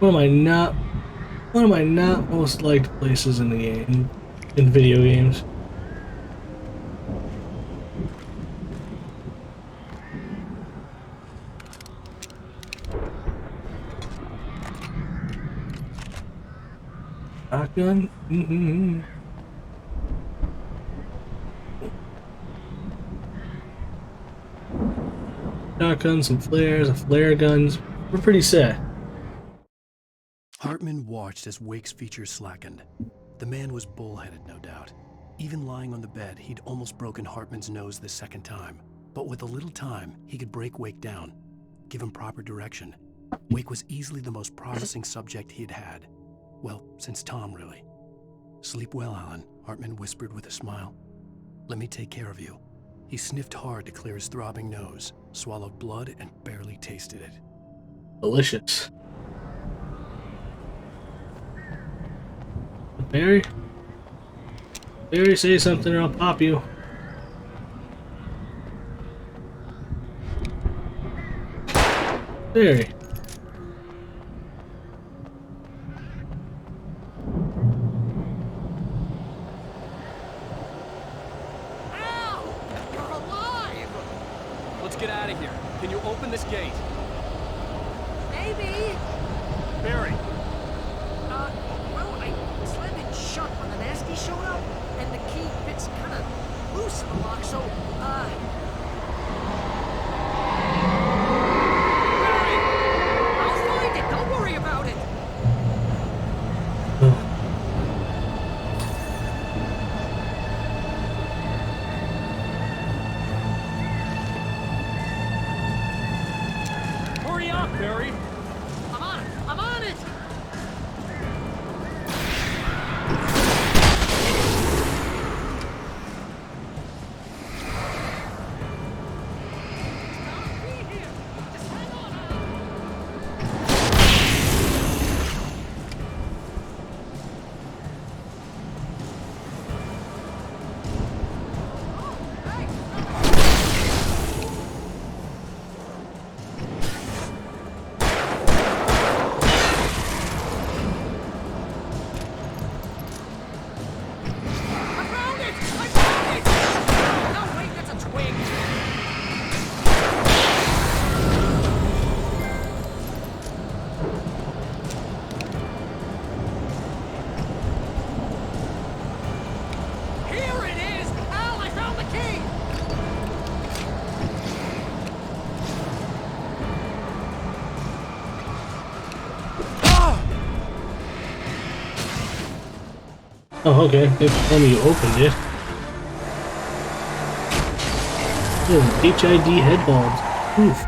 One of my not most liked places in the game, in video games. Shotgun? Mm-hmm. Shotguns, some flares, flare guns. We're pretty set. Hartman watched as Wake's features slackened. The man was bullheaded, no doubt. Even lying on the bed, he'd almost broken Hartman's nose the second time. But with a little time, he could break Wake down, give him proper direction. Wake was easily the most promising subject he had had. Well, since Tom, really. Sleep well, Alan, Hartman whispered with a smile. Let me take care of you. He sniffed hard to clear his throbbing nose, swallowed blood, and barely tasted it. Delicious. Barry? Barry, say something or I'll pop you. Barry. Let's get out of here. Can you open this gate? Maybe. Barry! Well, I slammed it shut when the nasty showed up, and the key fits kind of loose in the lock, so, Barry! I'll find it, don't worry about it! Hurry up, Barry! I'm on it! Oh, okay. They told me you opened it. Oh, HID head bulbs. Oof.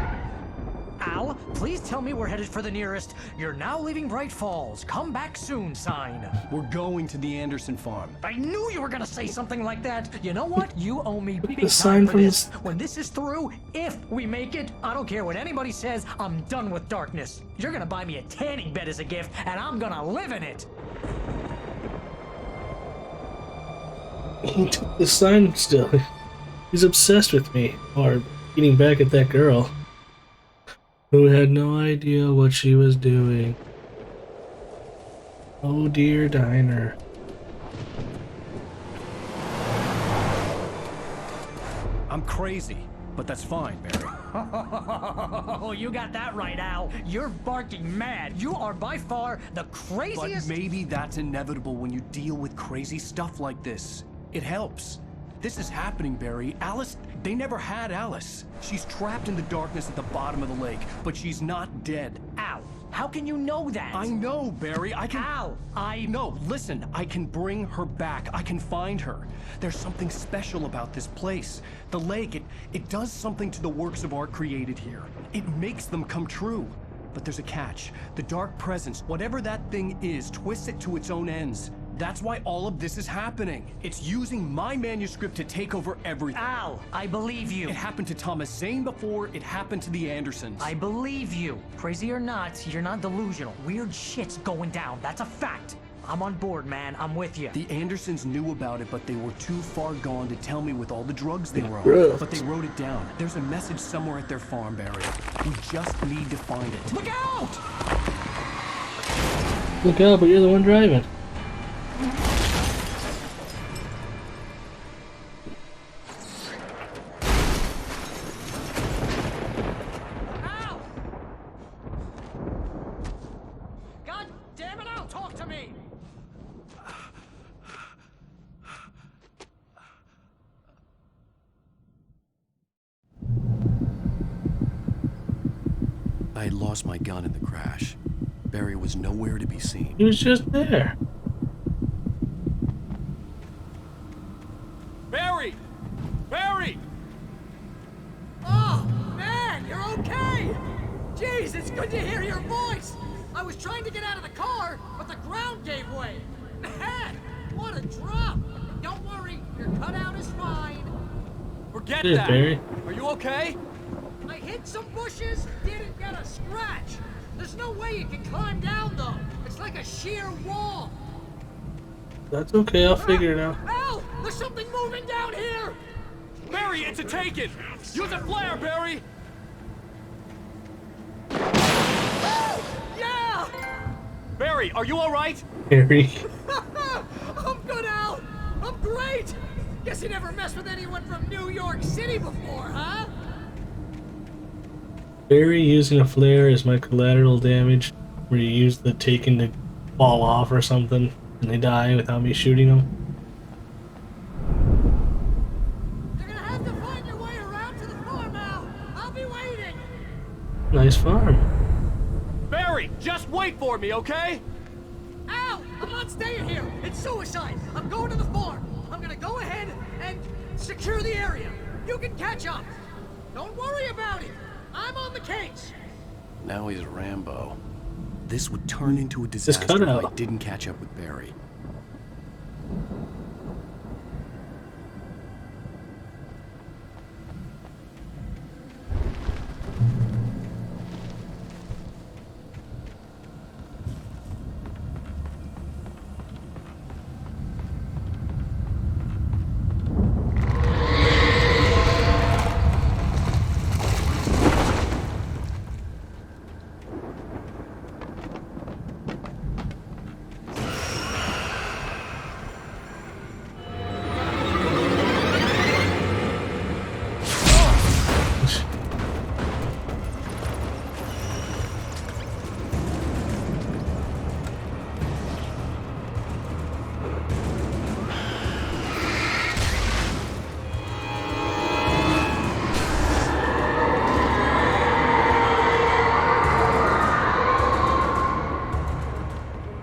Al, please tell me we're headed for the nearest "You're now leaving Bright Falls. Come back soon" sign. We're going to the Anderson farm. I knew you were gonna say something like that. You know what? You owe me big the time sign for from this. this- When this is through, if we make it, I don't care what anybody says, I'm done with darkness. You're gonna buy me a tanning bed as a gift, and I'm gonna live in it. He took the sign still. He's obsessed with me. Or getting back at that girl who had no idea what she was doing. Oh dear diner. I'm crazy, but that's fine, Barry. Oh, you got that right, Al. You're barking mad. You are by far the craziest. But maybe that's inevitable when you deal with crazy stuff like this. It helps. This is happening, Barry. Alice, they never had Alice. She's trapped in the darkness at the bottom of the lake, but she's not dead. Al, how can you know that? I know, Barry. I can... Al, No, listen. I can bring her back. I can find her. There's something special about this place. The lake, it does something to the works of art created here. It makes them come true. But there's a catch. The dark presence, whatever that thing is, twists it to its own ends. That's why all of this is happening. It's using my manuscript to take over everything. Al, I believe you. It happened to Thomas Zane before, it happened to the Andersons. I believe you. Crazy or not, you're not delusional. Weird shit's going down. That's a fact. I'm on board, man. I'm with you. The Andersons knew about it, but they were too far gone to tell me with all the drugs they were on. Bro. But they wrote it down. There's a message somewhere at their farm, Barry. We just need to find it. Look out! Look out, but you're the one driving. God damn it, Al, talk to me! I had lost my gun in the crash. Barry was nowhere to be seen. He was just there. Barry! Barry! Oh, man, you're okay! Jeez, it's good to hear your voice! I was trying to get out of the car, but the ground gave way. Man, what a drop! Don't worry, your cutout is fine. Forget Cheers, that! Barry. Are you okay? I hit some bushes, didn't get a scratch. There's no way you can climb down, though. It's like a sheer wall. That's okay, I'll figure it out. Al, there's something moving down here! Barry, it's a taken! Use a flare, Barry! Yeah! Barry, are you alright? Barry. I'm good, Al! I'm great! Guess you never messed with anyone from New York City before, huh? Barry using a flare is my collateral damage, where you use the taken to fall off or something, and they die without me shooting them. You're gonna have to find your way around to the farm, Al! I'll be waiting! Nice farm. Barry, just wait for me, okay? Al, I'm not staying here! It's suicide! I'm going to the farm! I'm gonna go ahead and secure the area! You can catch up! Don't worry about it! I'm on the case! Now he's Rambo. This would turn into a Just disaster cut if I out. didn't catch up with Barry.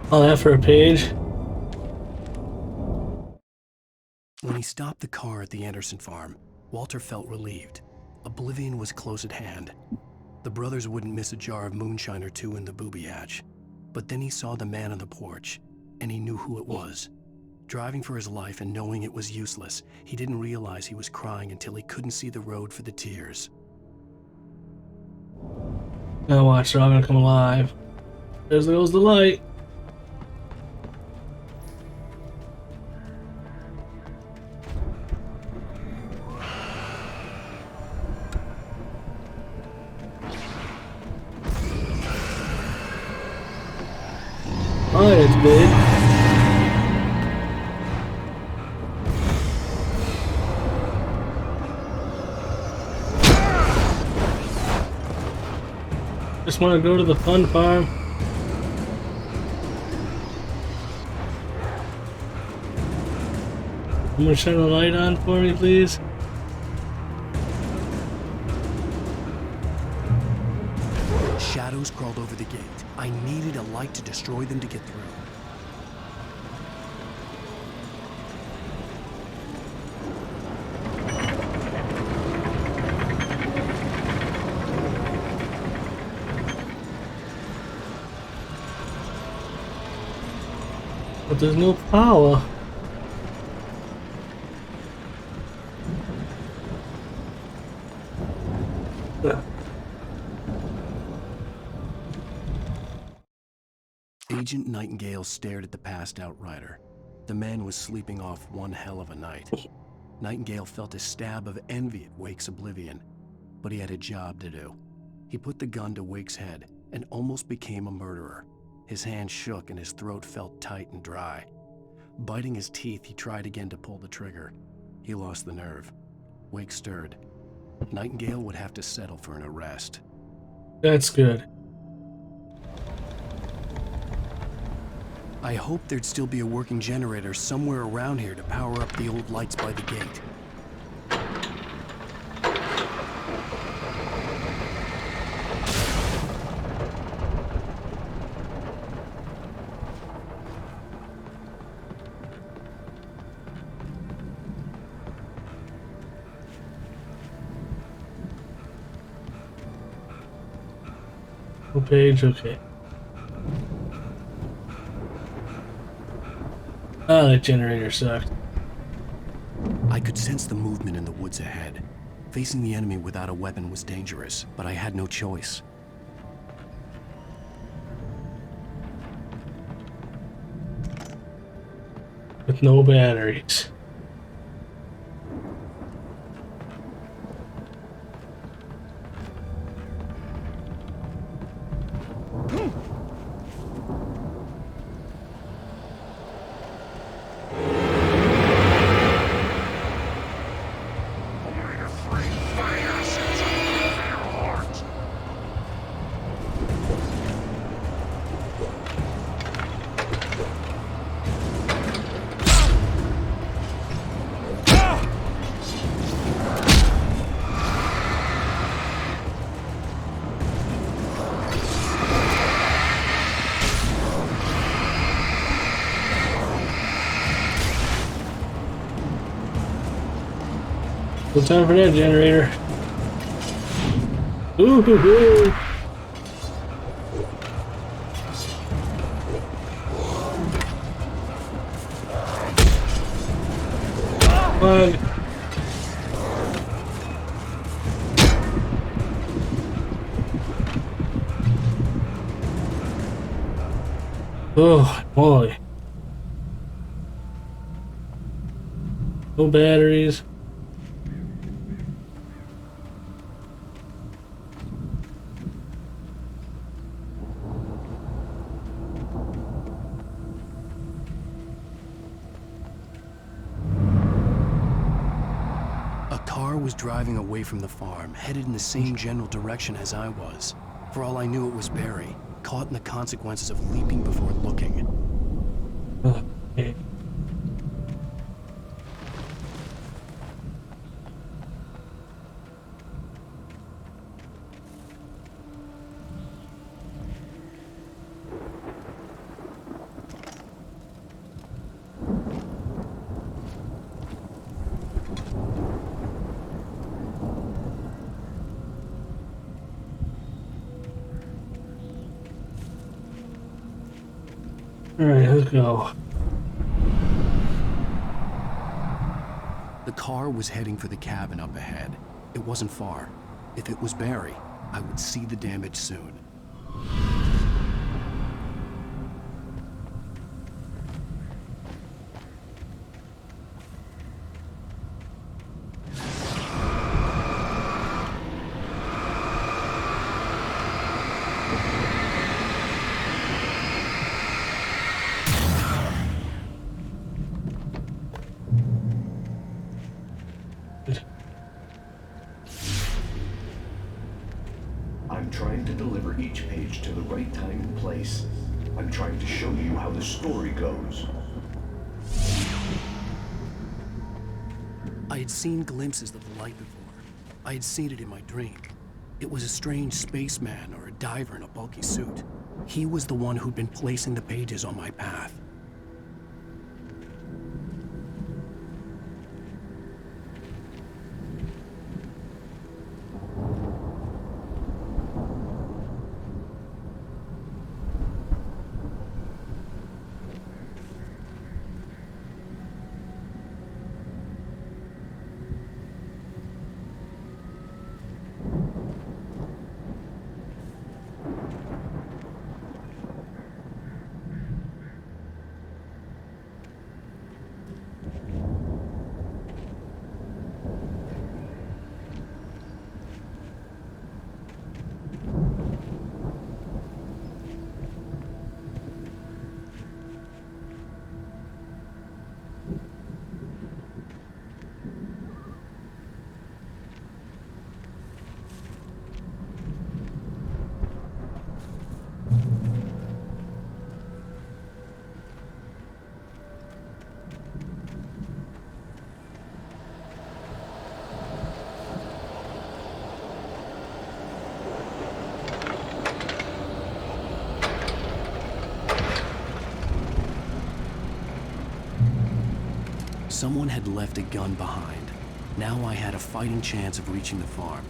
All that for a page. When he stopped the car at the Anderson farm, Walter felt relieved. Oblivion was close at hand. The brothers wouldn't miss a jar of moonshine or two in the booby hatch. But then he saw the man on the porch, and he knew who it was. Driving for his life and knowing it was useless, he didn't realize he was crying until he couldn't see the road for the tears. Now watch, they're all gonna come alive. There goes the light. Oh, it's big. Just want to go to the fun farm. I'm gonna shine the light on for me, please. Shadows crawled over the gate. I needed a light to destroy them to get through. But there's no power. Agent Nightingale stared at the passed-out rider. The man was sleeping off one hell of a night. Nightingale felt a stab of envy at Wake's oblivion, but he had a job to do. He put the gun to Wake's head and almost became a murderer. His hand shook and his throat felt tight and dry. Biting his teeth, he tried again to pull the trigger. He lost the nerve. Wake stirred. Nightingale would have to settle for an arrest. That's good. I hoped there'd still be a working generator somewhere around here to power up the old lights by the gate. Page, okay. Oh, that generator sucked. I could sense the movement in the woods ahead. Facing the enemy without a weapon was dangerous, but I had no choice. With no batteries. No time for that generator. Ooh, hoo, hoo. Bug. Oh boy. No batteries. Was driving away from the farm, headed in the same general direction as I was. For all I knew, it was Barry, caught in the consequences of leaping before looking. Okay. Alright, let's go. The car was heading for the cabin up ahead. It wasn't far. If it was Barry, I would see the damage soon. I'm trying to deliver each page to the right time and place. I'm trying to show you how the story goes. I had seen glimpses of the light before. I had seen it in my dream. It was a strange spaceman or a diver in a bulky suit. He was the one who'd been placing the pages on my path. Someone had left a gun behind. Now I had a fighting chance of reaching the farm.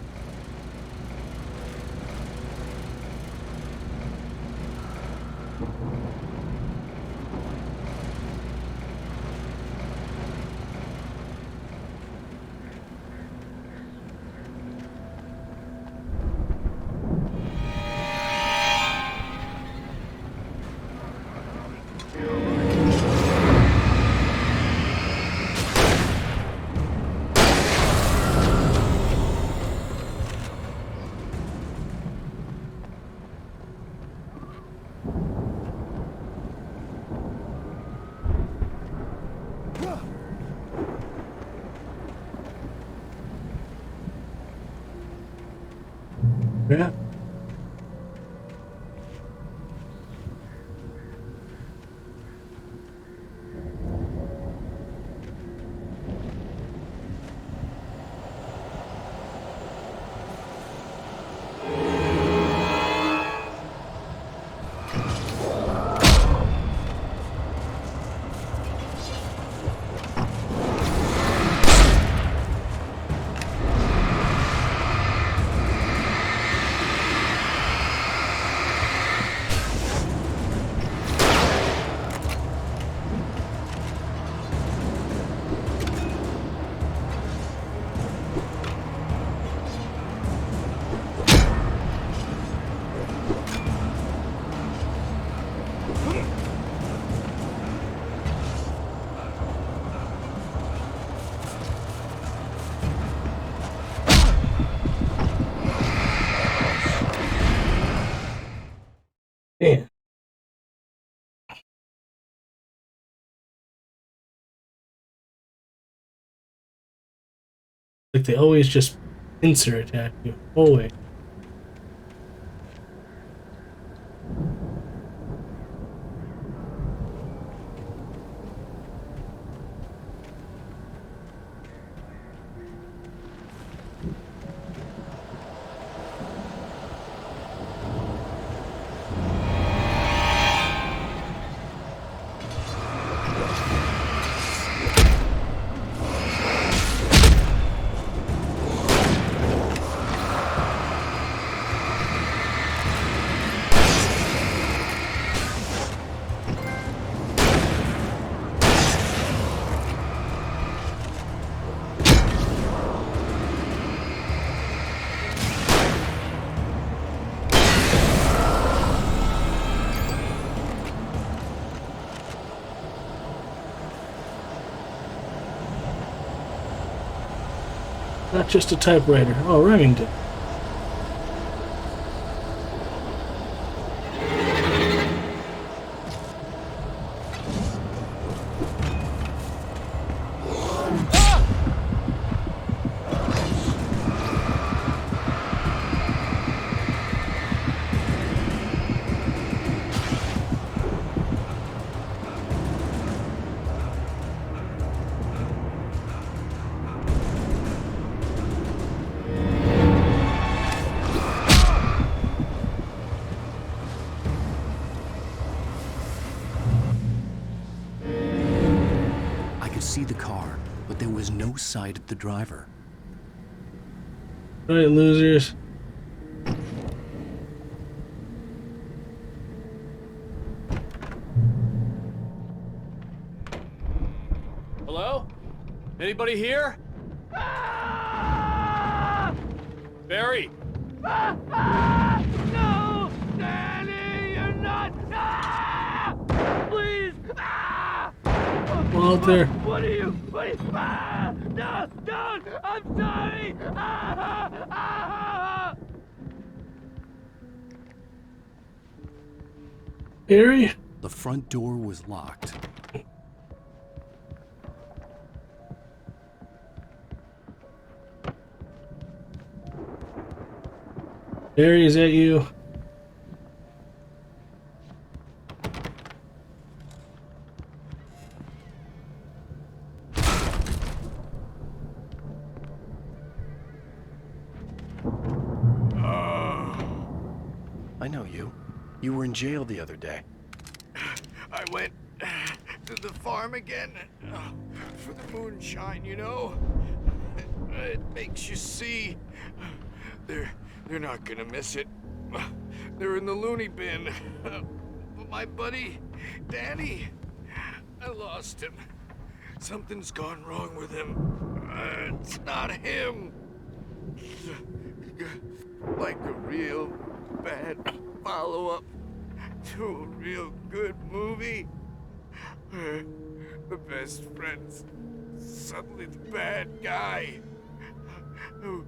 Yeah. Man. Like they always just pincer attack you. Always. Not just a typewriter. Oh, Remington. See the car, but there was no sight of the driver. All right, losers. Hello? Anybody here? Barry! No! Danny, you're not! Please! Well, out there. What are you? No! Don't! I'm sorry! Barry? The front door was locked. Barry, is that you? I know you. You were in jail the other day. I went to the farm again. for the moonshine, you know? It makes you see. They're not gonna miss it. They're in the loony bin. But my buddy, Danny, I lost him. Something's gone wrong with him. It's not him. Like a real bad follow-up to a real good movie. The best friend's suddenly the bad guy. Who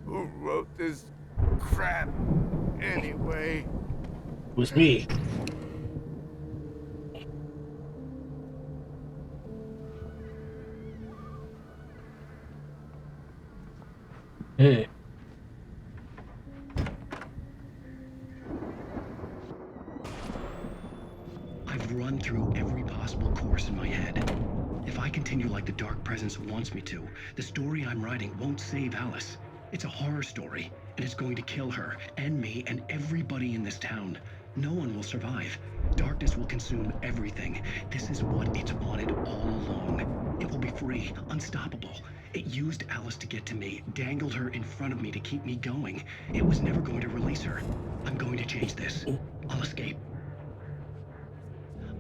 wrote this crap anyway? It was me. Hey. I've run through every possible course in my head. If I continue like the Dark Presence wants me to, the story I'm writing won't save Alice. It's a horror story, and it's going to kill her, and me, and everybody in this town. No one will survive. Darkness will consume everything. This is what it's wanted all along. It will be free, unstoppable. It used Alice to get to me, dangled her in front of me to keep me going. It was never going to release her. I'm going to change this. I'll escape.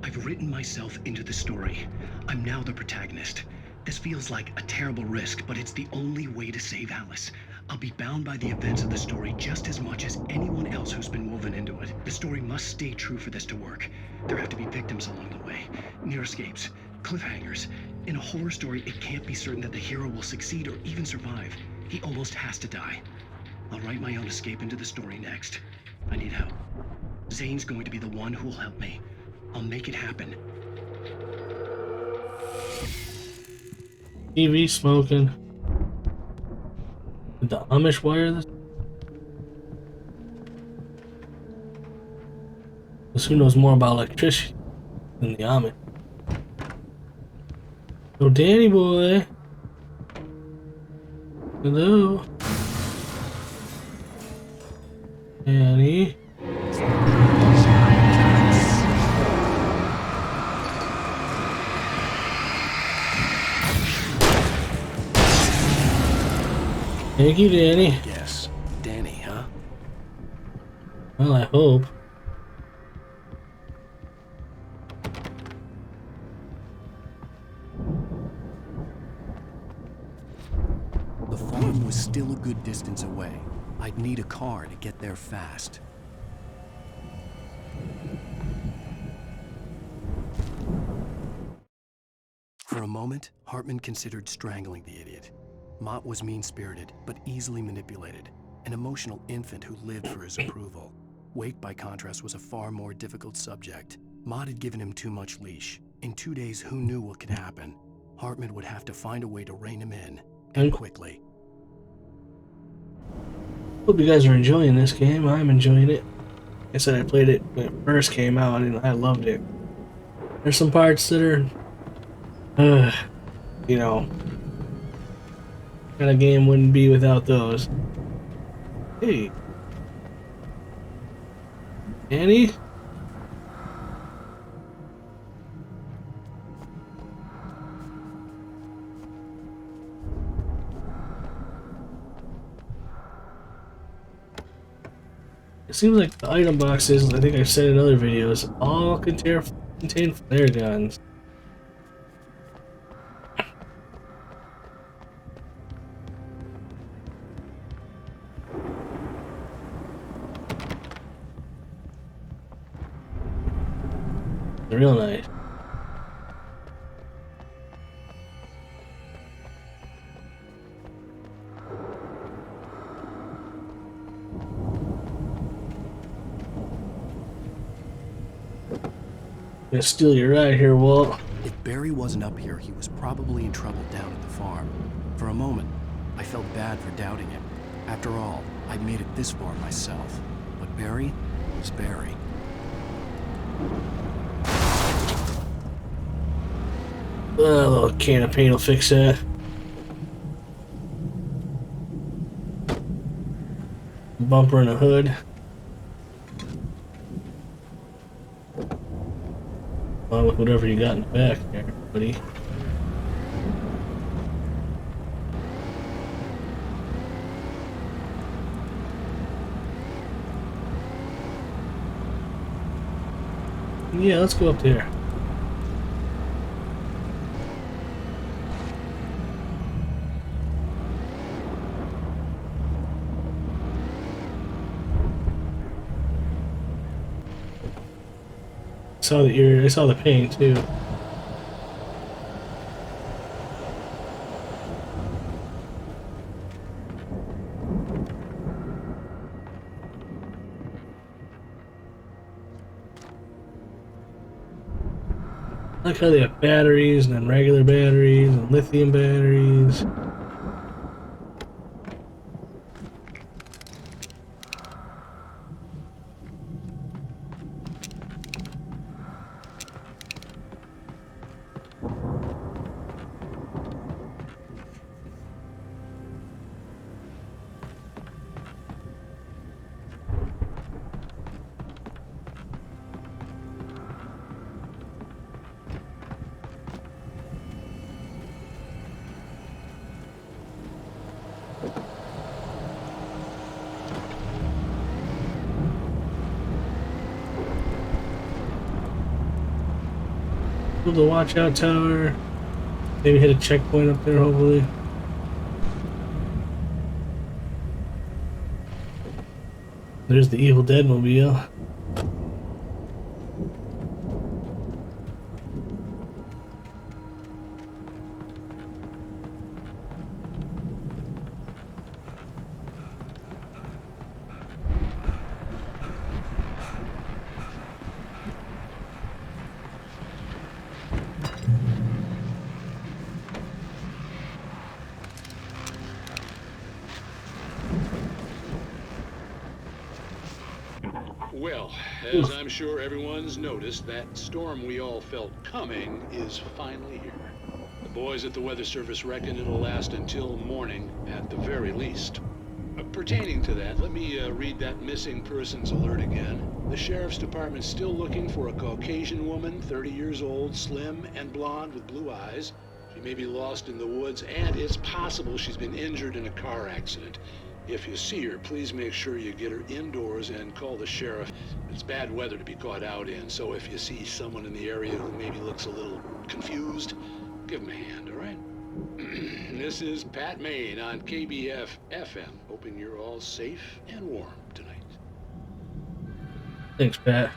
I've written myself into the story. I'm now the protagonist. This feels like a terrible risk, but it's the only way to save Alice. I'll be bound by the events of the story just as much as anyone else who's been woven into it. The story must stay true for this to work. There have to be victims along the way, near escapes, cliffhangers. In a horror story, it can't be certain that the hero will succeed or even survive. He almost has to die. I'll write my own escape into the story next. I need help. Zane's going to be the one who'll help me. I'll make it happen. TV smoking. Did the Amish wire this? Because who knows more about electricity than the Amish? Oh, Danny boy. Hello. Danny. Thank you, Danny. Yes, Danny, huh? Well, I hope. The farm was still a good distance away. I'd need a car to get there fast. For a moment, Hartman considered strangling the idiot. Mott was mean-spirited, but easily manipulated. An emotional infant who lived for his approval. Wake, by contrast, was a far more difficult subject. Mott had given him too much leash. In 2 days, who knew what could happen? Hartman would have to find a way to rein him in, and quickly. Hope you guys are enjoying this game. I'm enjoying it. Like I said, I played it when it first came out, and I loved it. There's some parts that are, you know, kind of game wouldn't be without those. Hey, Annie. It seems like the item boxes, I think I've said in other videos, all contain flare guns. Real nice. Gonna steal your ride here, Walt. If Barry wasn't up here, he was probably in trouble down at the farm. For a moment, I felt bad for doubting him. After all, I'd made it this far myself. But Barry was Barry. A little can of paint will fix that. Bumper and a hood. Along with whatever you got in the back there, buddy. Yeah, let's go up there. Saw the ear. I saw the pain too. I like how they have batteries and then regular batteries and lithium batteries. The watch out tower. Maybe hit a checkpoint up there, hopefully. There's the Evil Dead mobile. Well, as I'm sure everyone's noticed, that storm we all felt coming is finally here. The boys at the Weather Service reckon it'll last until morning at the very least. Pertaining to that, let me read that missing persons alert again. The Sheriff's Department's still looking for a Caucasian woman, 30 years old, slim and blonde with blue eyes. She may be lost in the woods, and it's possible she's been injured in a car accident. If you see her, please make sure you get her indoors and call the sheriff. It's bad weather to be caught out in, so if you see someone in the area who maybe looks a little confused, give them a hand, all right? This is Pat Maine on KBF FM, hoping you're all safe and warm tonight. Thanks, Pat.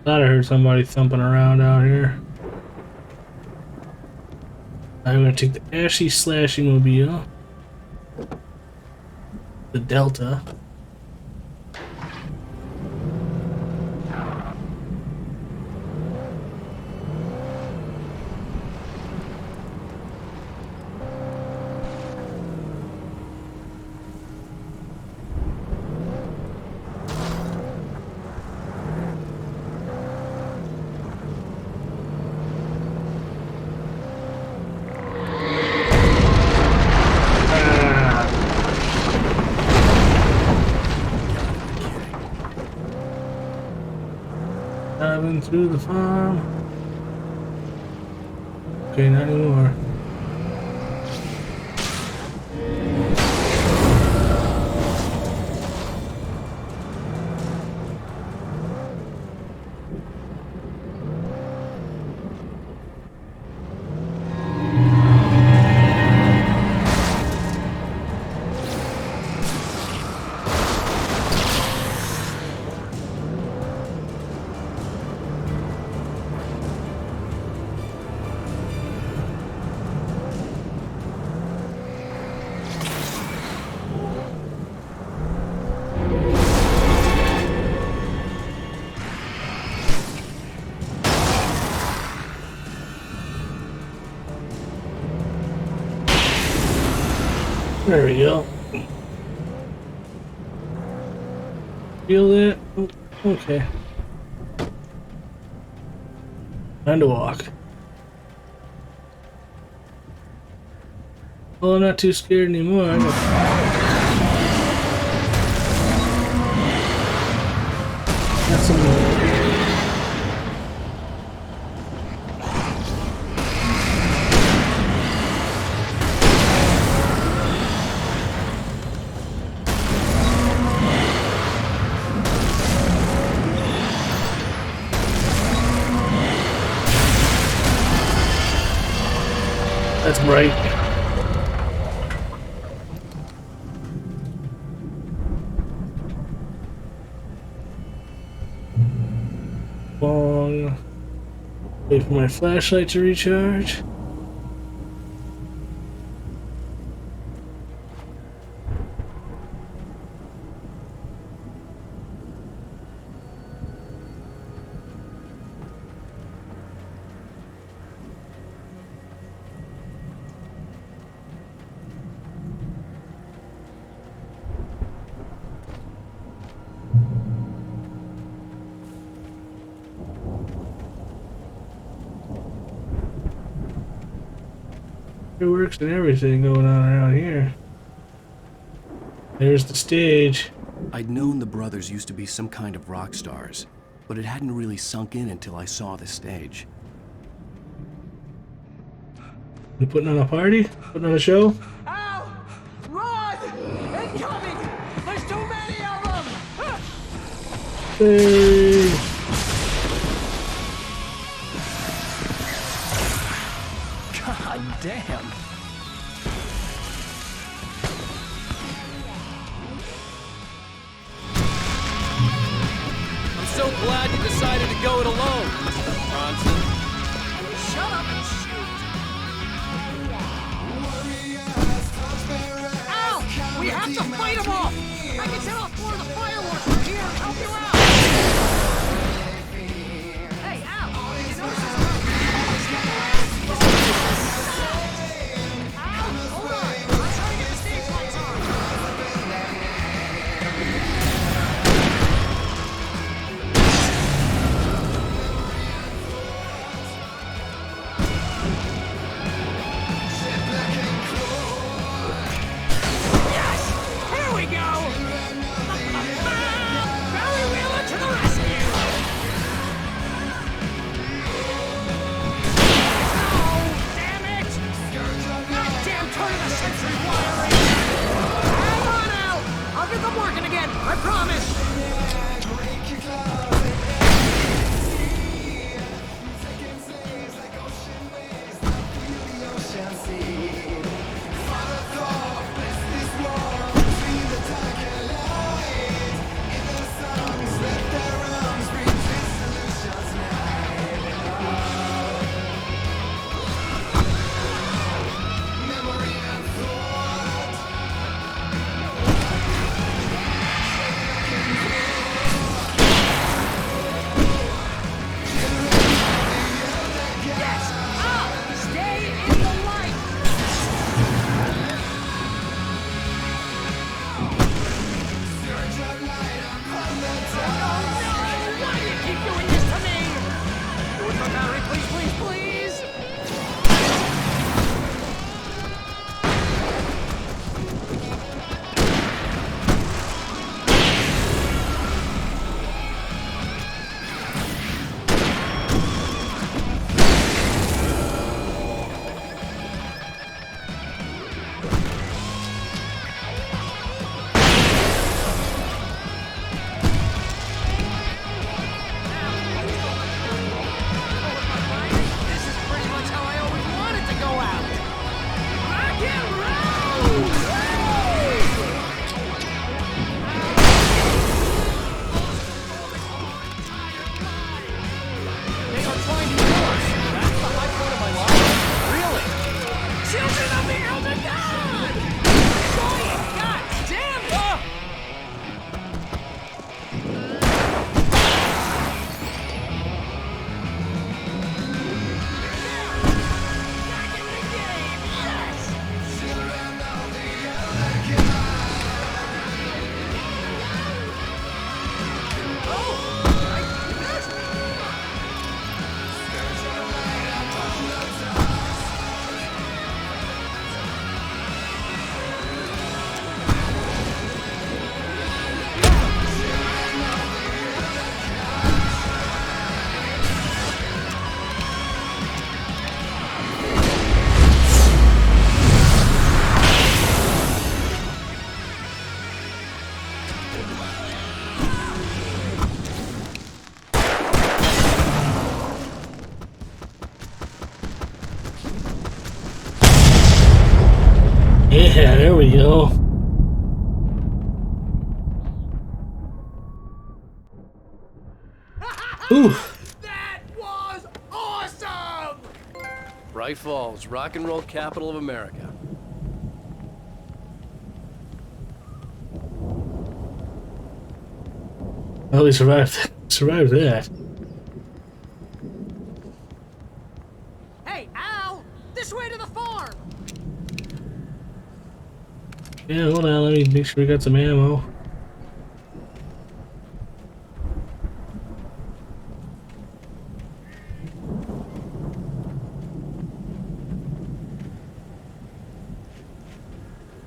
Thought I heard somebody thumping around out here. I'm gonna take the Ashy Slashing Mobile, the Delta. Driving through the farm. Okay, not anymore. There we go. Feel that? Oh, okay. Time to walk. Well, I'm not too scared anymore. That's some. That's bright. Long. Wait for my flashlight to recharge. Fireworks and everything going on around here. There's the stage. I'd known the brothers used to be some kind of rock stars, but it hadn't really sunk in until I saw the stage. You putting on a party? Putting on a show? Ow! Run! Incoming! There's too many of them! Hey! God damn! I'm so glad you decided to go it alone, Mr. Bronson. Shut up and shoot! Ow! We have to fight them off! I can set off more of the fireworks from here and help you out! Hey, Al! Did you notice there's Al, hold on! I'm trying to get the stage lights on! Here we go! Barry Wheeler to the rescue! Oh, damn it! Goddamn turn of the century wiring! Hang on, Al! I'll get them working again, I promise! Yes! Al! Stay in the light! Why do you keep doing this to me? Do it for Barry, please, please, please! This is pretty much how I always wanted to go out. Rock and roll! They are trying to kill us. That's the high point of my life. Really? Children of the Elder God! God damn it! Back in the game, yes! Yeah, there we go. Ooh. That was awesome! Bright Falls, rock and roll capital of America. Well, we survived. Survived that. Hey, Al! This way to the farm! Yeah, hold on. Let me make sure we got some ammo.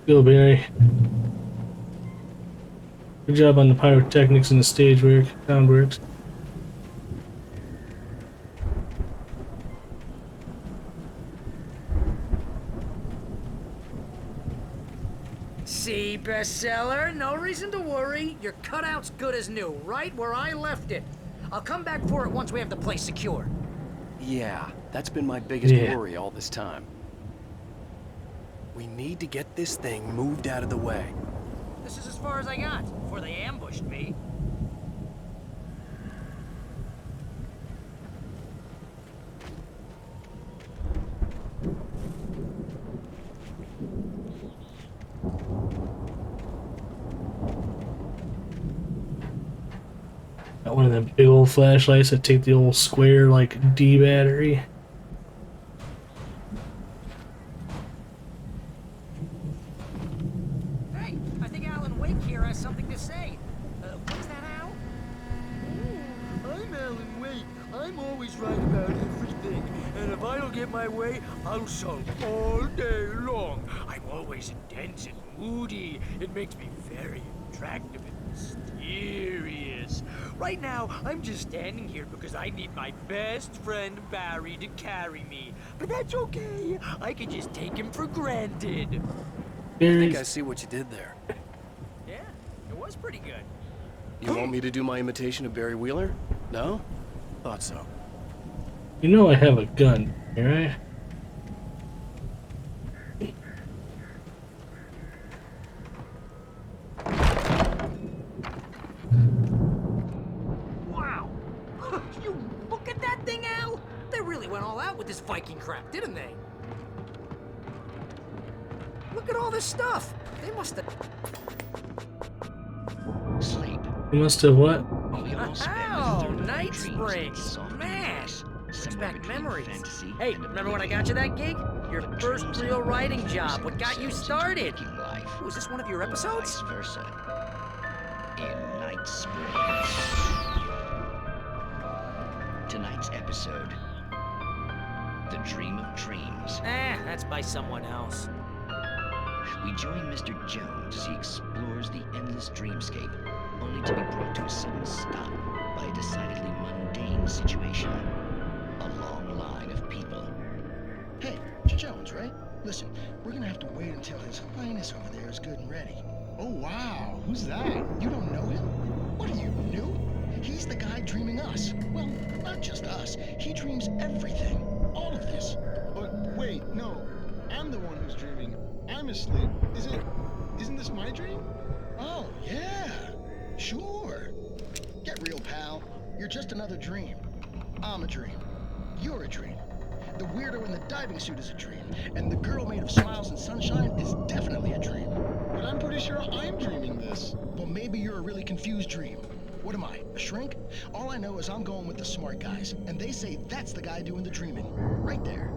Go, Barry. Good job on the pyrotechnics and the stage work, sound works. See, bestseller? No reason to worry. Your cutout's good as new, right where I left it. I'll come back for it once we have the place secured. Yeah, that's been my biggest Yeah. worry all this time. We need to get this thing moved out of the way. This is as far as I got before they ambushed me. Got one of them big old flashlights that take the old square, like, D battery. Hey, I think Alan Wake here has something to say. What's that, Al? I'm Alan Wake. I'm always right about everything. And if I don't get my way, I'll sulk all day long. I'm always intense and moody. It makes me very attractive and mysterious. Right now, I'm just standing here because I need my best friend Barry to carry me. But that's okay. I can just take him for granted. I think I see what you did there. Yeah, it was pretty good. You want me to do my imitation of Barry Wheeler? No? Thought so. You know I have a gun, right? Wow! You look at that thing, Al! They really went all out with this Viking crap, didn't they? Look at all this stuff! They must have... Sleep. You must have what? Oh, Night Springs! Man! Brings back memories. Hey, remember when I got you that gig? Your first real writing job, what got you started? Was this one of your episodes? Vice versa. In Night Springs. Tonight's episode. The Dream of Dreams. That's by someone else. We join Mr. Jones as he explores the endless dreamscape, only to be brought to a sudden stop by a decidedly mundane situation. A long line of people. Hey, it's Jones, right? Listen, we're gonna have to wait until His Highness over there is good and ready. Oh, wow. Who's that? You don't know him? What are you, new? He's the guy dreaming us. Well, not just us. He dreams everything. All of this. But wait, no. I'm the one who's dreaming. I'm asleep. Isn't this my dream? Oh, yeah. Sure. Get real, pal. You're just another dream. I'm a dream. You're a dream. The weirdo in the diving suit is a dream. And the girl made of smiles and sunshine is definitely a dream. But I'm pretty sure I'm dreaming this. Well, maybe you're a really confused dream. What am I, a shrink? All I know is I'm going with the smart guys. And they say that's the guy doing the dreaming. Right there.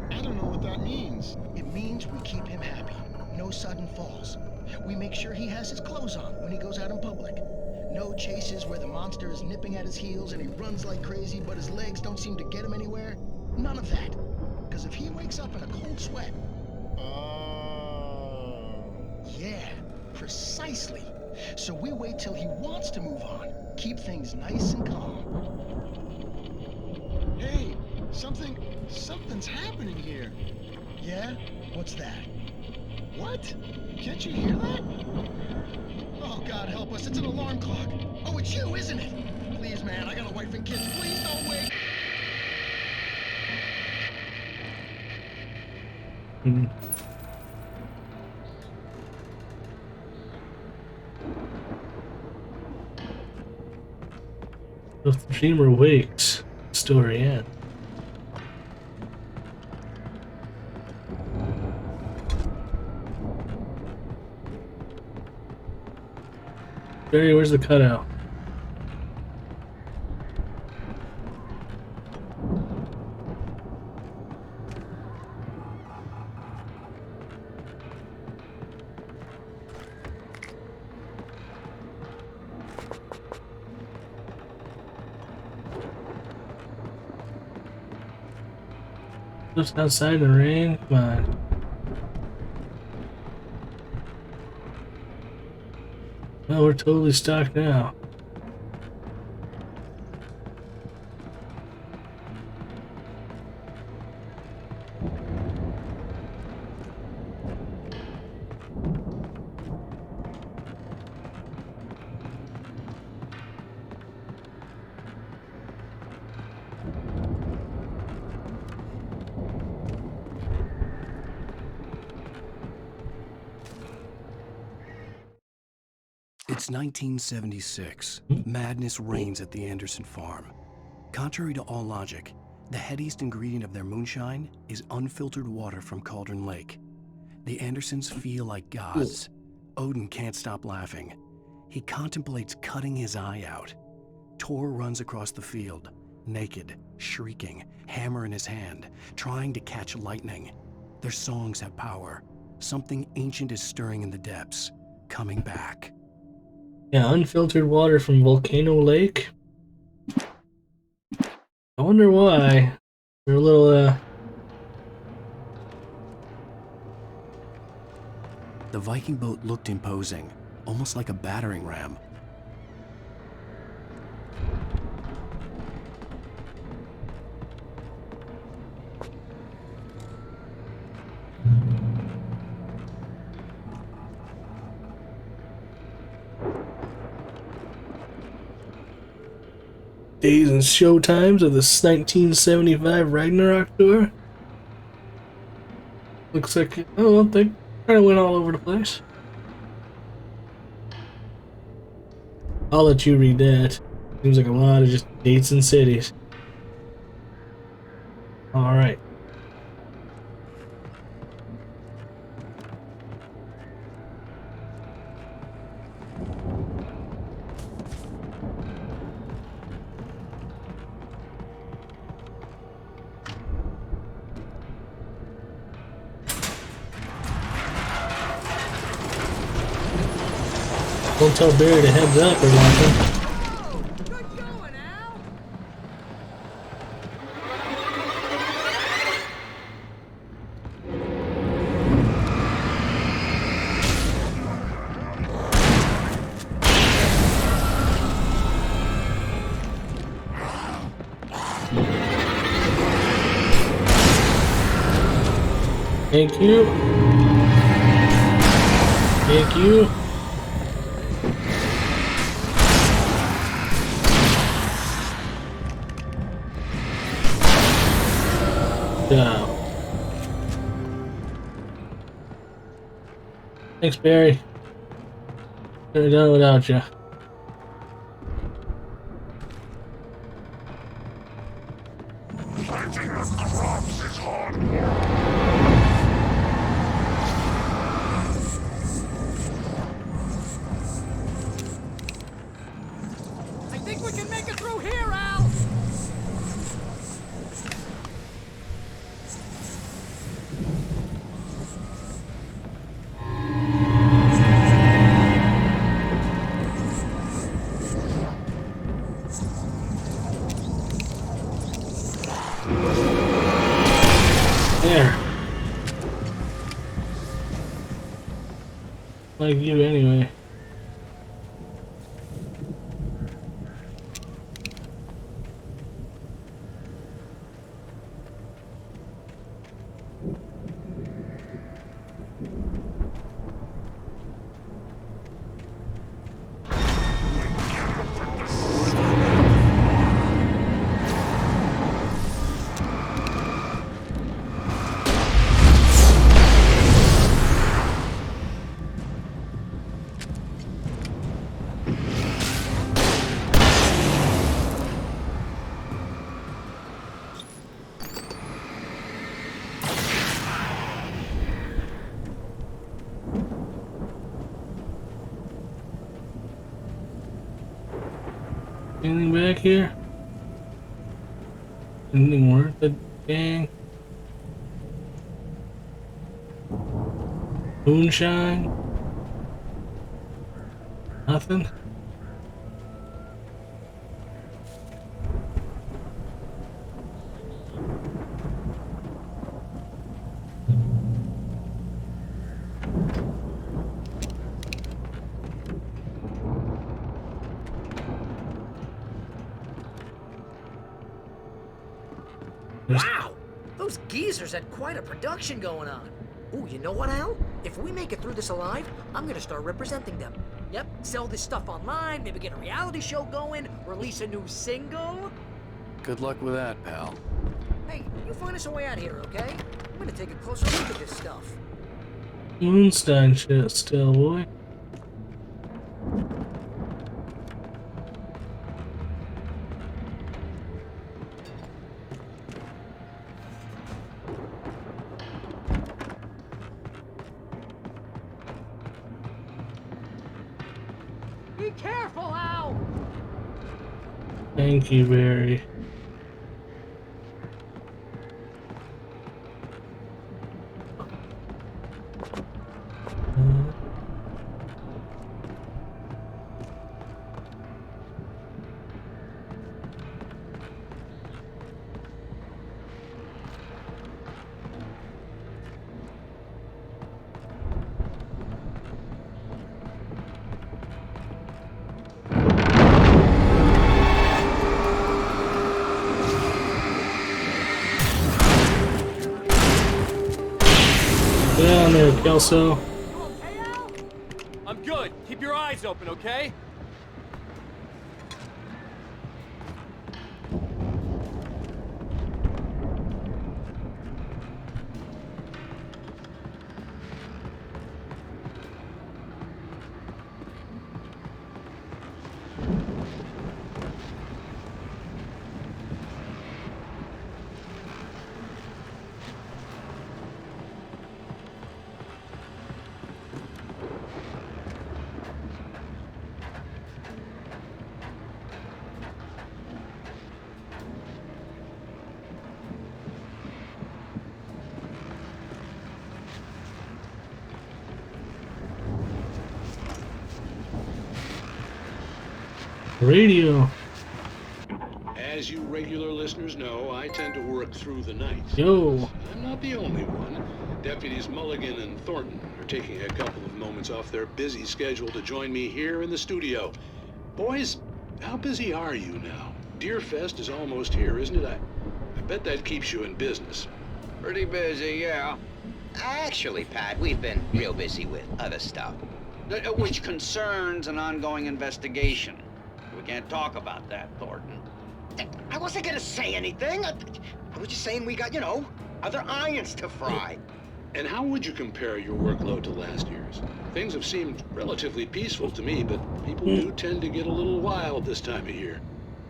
I don't know what that means. It means we keep him happy. No sudden falls. We make sure he has his clothes on when he goes out in public. No chases where the monster is nipping at his heels and he runs like crazy, but his legs don't seem to get him anywhere. None of that. Because if he wakes up in a cold sweat... Yeah, precisely. So we wait till he wants to move on. Keep things nice and calm. Hey, something's happening here. Yeah? What's that? What? Can't you hear that? Oh, God help us, it's an alarm clock. Oh, it's you, isn't it? Please, man, I got a wife and kids. Please don't wake. If the dreamer wakes, the story ends. Barry, where's the cutout? Just outside in the rain? Come on. Well, we're totally stuck now. It's 1976. Madness reigns at the Anderson farm. Contrary to all logic, the headiest ingredient of their moonshine is unfiltered water from Cauldron Lake. The Andersons feel like gods. Odin can't stop laughing. He contemplates cutting his eye out. Tor runs across the field, naked, shrieking, hammer in his hand, trying to catch lightning. Their songs have power. Something ancient is stirring in the depths, coming back. Yeah, unfiltered water from Volcano Lake. I wonder why. They're a little, The Viking boat looked imposing, almost like a battering ram. days and show times of this 1975 Ragnarok tour. Looks like, oh, well, they kind of went all over the place. I'll let you read that. Seems like a lot of just dates and cities. Alright. Don't tell Barry to heads up or nothing. Thank you. Thank you. Thanks, Barry. Could have done it without you. Planting of crops is hard work. I think we can make it through here, Al! There. Like you anyway. Anything back here? Anything worth it, gang? Moonshine? Nothing? Wow! Those geezers had quite a production going on. Ooh, you know what, Al? If we make it through this alive, I'm gonna start representing them. Yep, sell this stuff online, maybe get a reality show going, release a new single. Good luck with that, pal. Hey, you find us a way out here, okay? I'm gonna take a closer look at this stuff. Moonstein shit still, boy. Be careful, Al! Thank you, Barry. Down there, Kelso. I'm good. Keep your eyes open, okay? Radio. As you regular listeners know, I tend to work through the night. Yo. I'm not the only one. Deputies Mulligan and Thornton are taking a couple of moments off their busy schedule to join me here in the studio. Boys, how busy are you now? Deerfest is almost here, isn't it? I bet that keeps you in business. Pretty busy, yeah. Actually, Pat, we've been real busy with other stuff, which concerns an ongoing investigation. We can't talk about that, Thornton. I wasn't gonna say anything. I was just saying we got, you know, other irons to fry. And how would you compare your workload to last year's? Things have seemed relatively peaceful to me, but people do tend to get a little wild this time of year.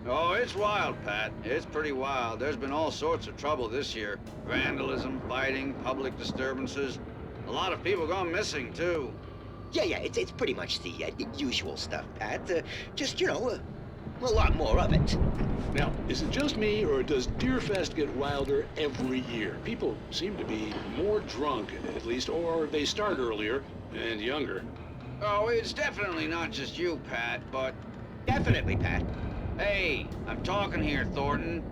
Oh, it's wild, Pat. It's pretty wild. There's been all sorts of trouble this year. Vandalism, fighting, public disturbances. A lot of people gone missing, too. Yeah, it's pretty much the usual stuff, Pat. Just, you know, a lot more of it. Now, is it just me, or does Deerfest get wilder every year? People seem to be more drunk, at least, or they start earlier and younger. Oh, it's definitely not just you, Pat, but... Definitely, Pat. Hey, I'm talking here, Thornton.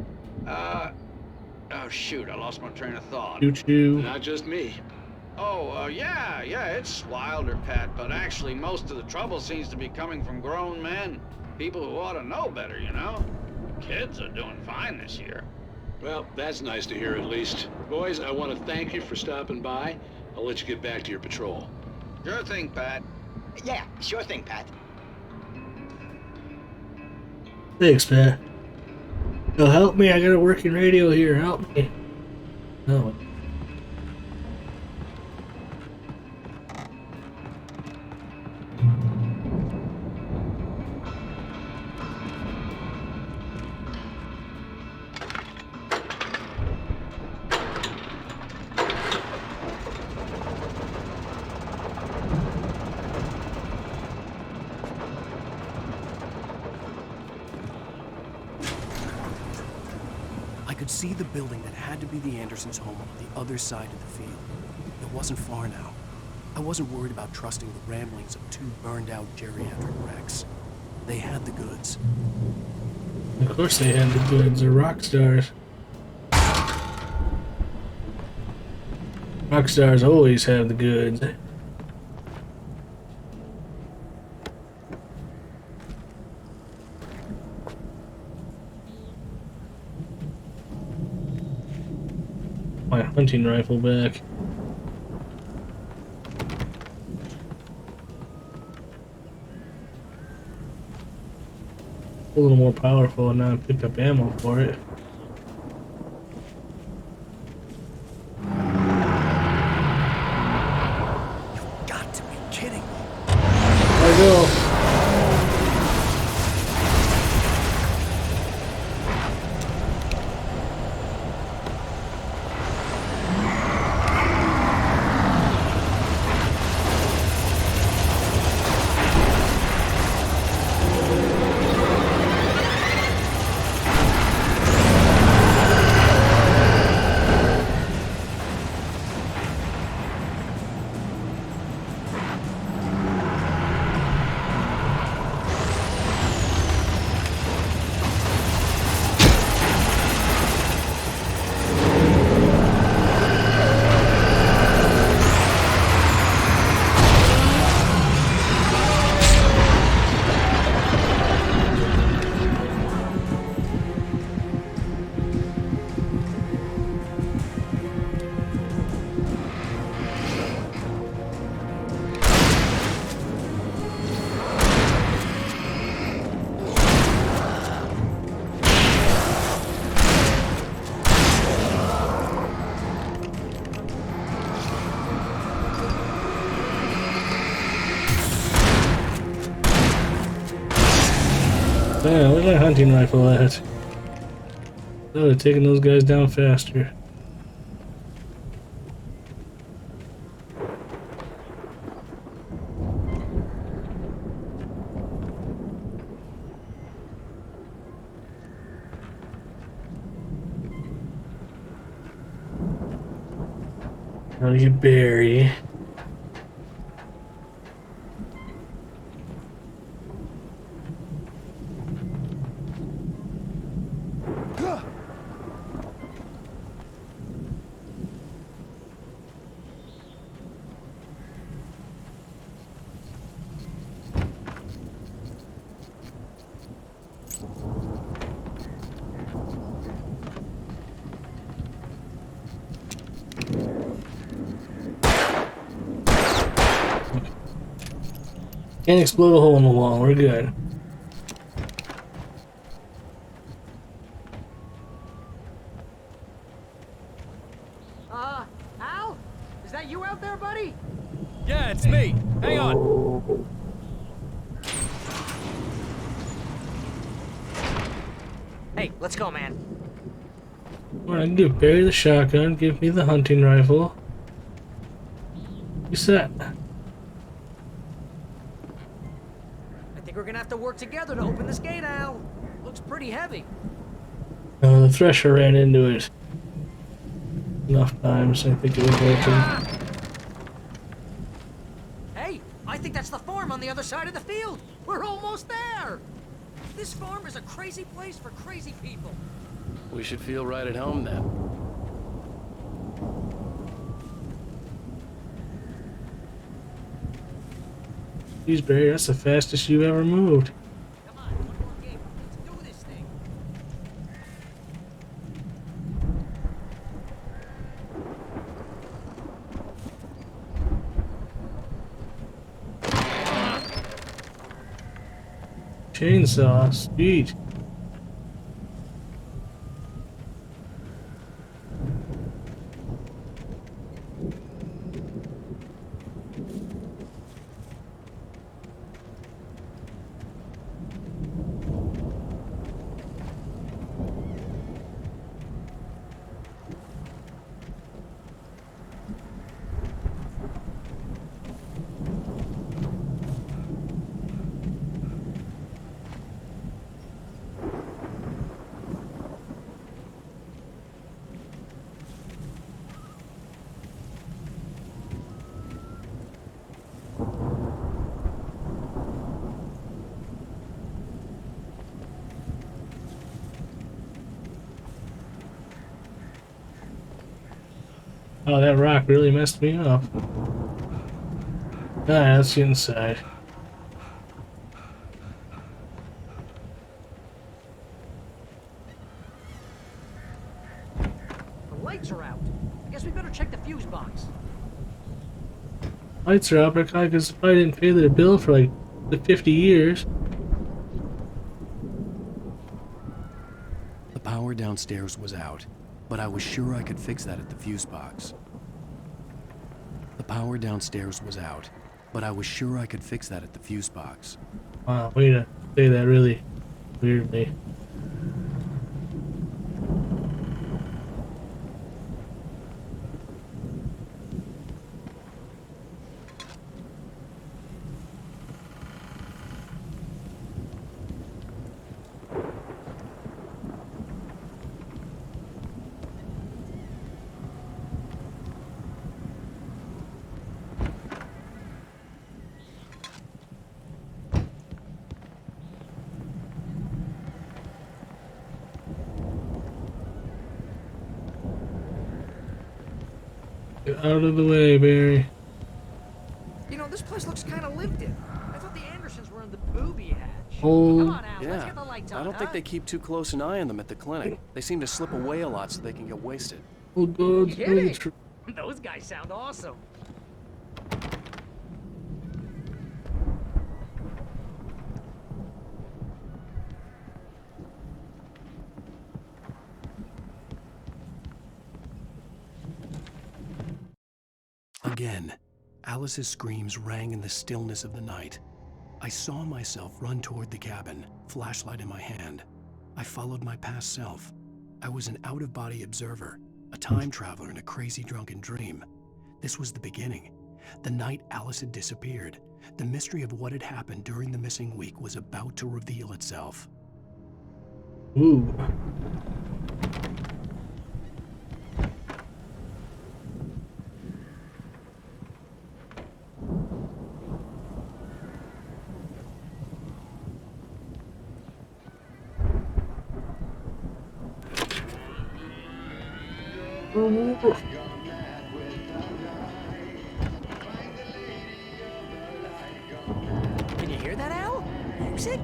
Oh, shoot, I lost my train of thought. Choo-choo. Not just me. Oh, yeah, it's wilder, Pat, but actually most of the trouble seems to be coming from grown men. People who ought to know better, you know? Kids are doing fine this year. Well, that's nice to hear at least. Boys, I want to thank you for stopping by. I'll let you get back to your patrol. Sure thing, Pat. Yeah, sure thing, Pat. Thanks, Pat. Yo, help me. I got a working radio here. Help me. Oh. could see the building that had to be the Andersons' home on the other side of the field. It wasn't far now. I wasn't worried about trusting the ramblings of two burned-out geriatric wrecks. They had the goods. Of course they had the goods. They're rock stars. Rock stars always have the goods. My hunting rifle back. A little more powerful, and now I picked up ammo for it. You've got to be kidding me. I go. Man, where's my hunting rifle at? I would have taken those guys down faster. Oh, you berry. Can't explode a hole in the wall, we're good. Al? Is that you out there, buddy? Yeah, it's me. Hang on. Hey, let's go, man. What I can do, bury the shotgun, give me the hunting rifle. You set. I think we're gonna have to work together to open this gate, Al. Looks pretty heavy. The thresher ran into it enough times, I think it was open. Hey, I think that's the farm on the other side of the field. We're almost there. This farm is a crazy place for crazy people. We should feel right at home then. Jeez, Barry, that's the fastest you've ever moved. Come on, one more game. Let's do this thing. Chainsaw, speed. Oh, that rock really messed me up. Alright, let's get inside. The lights are out. I guess we better check the fuse box. Lights are out, but I guess I didn't pay their bill for like the 50 years. The power downstairs was out, but I was sure I could fix that at the fuse box. The power downstairs was out, but I was sure I could fix that at the fuse box. Wow, way to say that really weirdly. Get out of the way, Barry. You know, this place looks kind of lived in. I thought the Andersons were in the booby hatch. Oh, Come on, Al, let's Yeah, get the lights on, I don't think they keep too close an eye on them at the clinic. They seem to slip away a lot so they can get wasted. oh God, Kidding? Those guys sound awesome. Again, Alice's screams rang in the stillness of the night. I saw myself run toward the cabin, flashlight in my hand. I followed my past self. I was an out-of-body observer, a time traveler in a crazy drunken dream. This was the beginning. The night Alice had disappeared. The mystery of what had happened during the missing week was about to reveal itself. Ooh. Can you hear that, Al? Music?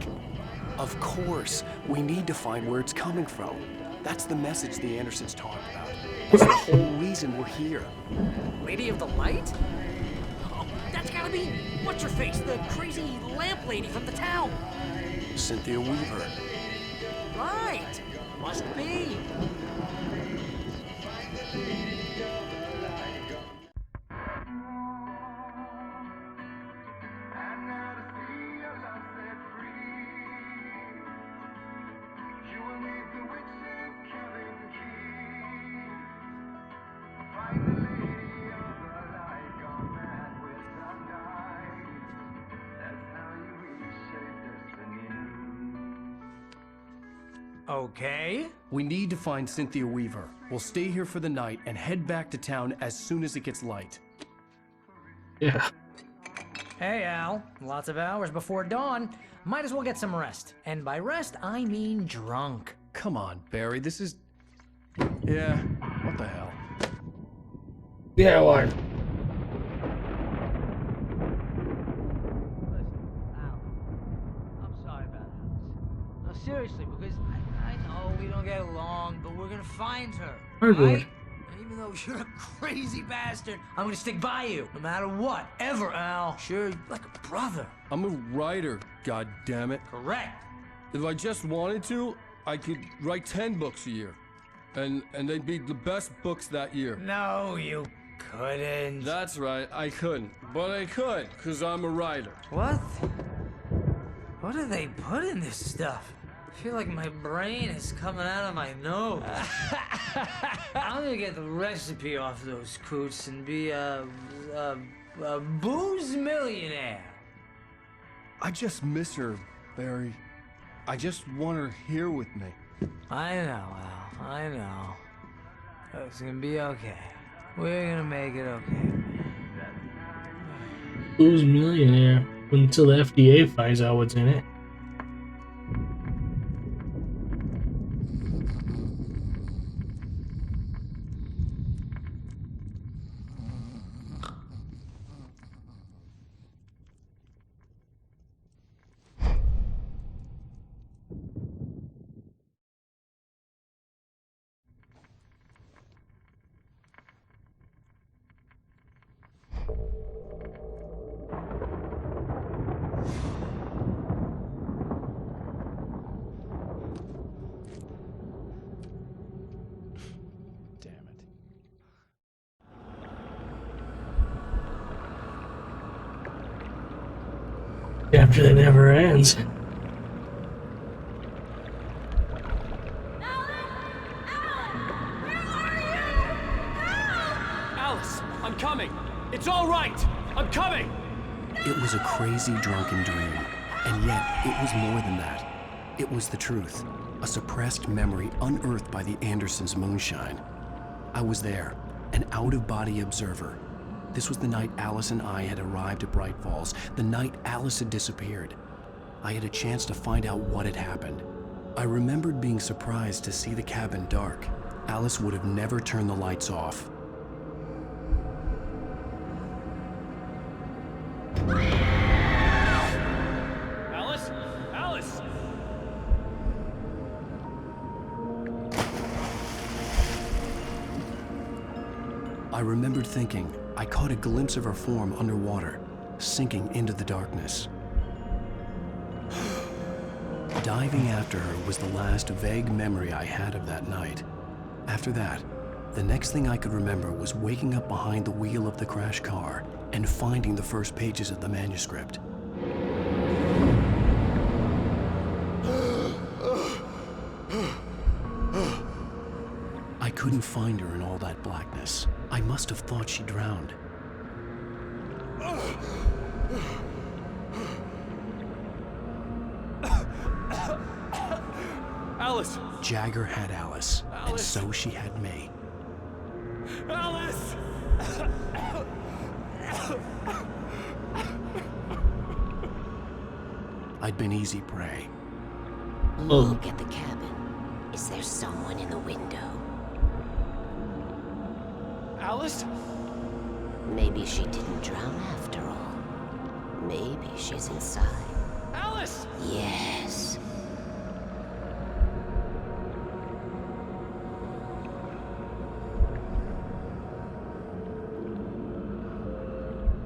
Of course, we need to find where it's coming from. That's the message the Andersons talked about. That's the whole reason we're here. Lady of the Light? Oh, that's gotta be what's-her-face, the crazy lamp lady from the town. Cynthia Weaver. Right. Must be. Okay. We need to find Cynthia Weaver. We'll stay here for the night and head back to town as soon as it gets light. Yeah. Hey, Al. Lots of hours before dawn. Might as well get some rest. And by rest, I mean drunk. Come on, Barry, this is... Yeah, what the hell? Yeah, what? I'm sorry about Alice. No, seriously, because I know we don't get along, but we're gonna find her. Hardwood. Right? And even though you're a crazy bastard, I'm gonna stick by you, no matter what, ever, Al. Sure, like a brother. I'm a writer, goddammit. Correct. If I just wanted to, I could write 10 books a year. And they'd be the best books that year. No, you couldn't. That's right, I couldn't. But I could, because I'm a writer. What? What do they put in this stuff? I feel like my brain is coming out of my nose. I'm gonna get the recipe off those coots and be a booze millionaire. I just miss her, Barry. I just want her here with me. I know, Al. I know. It's gonna be okay. We're gonna make it okay. Who's millionaire? Until the FDA finds out what's in it. Chapter that never ends. Alice, I'm coming. It's all right. I'm coming. It was a crazy, drunken dream, and yet it was more than that. It was the truth, a suppressed memory unearthed by the Andersons' moonshine. I was there, an out-of-body observer. This was the night Alice and I had arrived at Bright Falls, the night Alice had disappeared. I had a chance to find out what had happened. I remembered being surprised to see the cabin dark. Alice would have never turned the lights off. Alice? Alice! I remembered thinking I caught a glimpse of her form underwater, sinking into the darkness. Diving after her was the last vague memory I had of that night. After that, the next thing I could remember was waking up behind the wheel of the crashed car and finding the first pages of the manuscript. I couldn't find her in all that blackness. I must have thought she drowned. Alice! Jagger had Alice, and so she had me. Alice! I'd been easy prey. Look at the cabin. Is there someone in the window? Alice? Maybe she didn't drown after all. Maybe she's inside. Alice! Yes.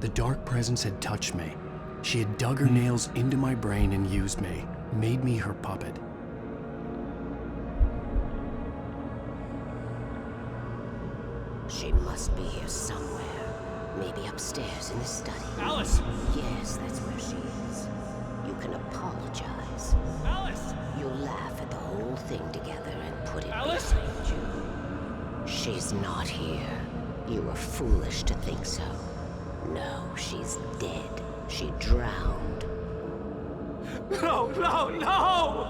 The dark presence had touched me. She had dug her nails into my brain and used me, made me her puppet. She must be here somewhere. Maybe upstairs in the study. Alice! Yes, that's where she is. You can apologize. Alice! You laugh at the whole thing together and put it Alice! behind you. She's not here. You were foolish to think so. No, she's dead. She drowned. No, no, no!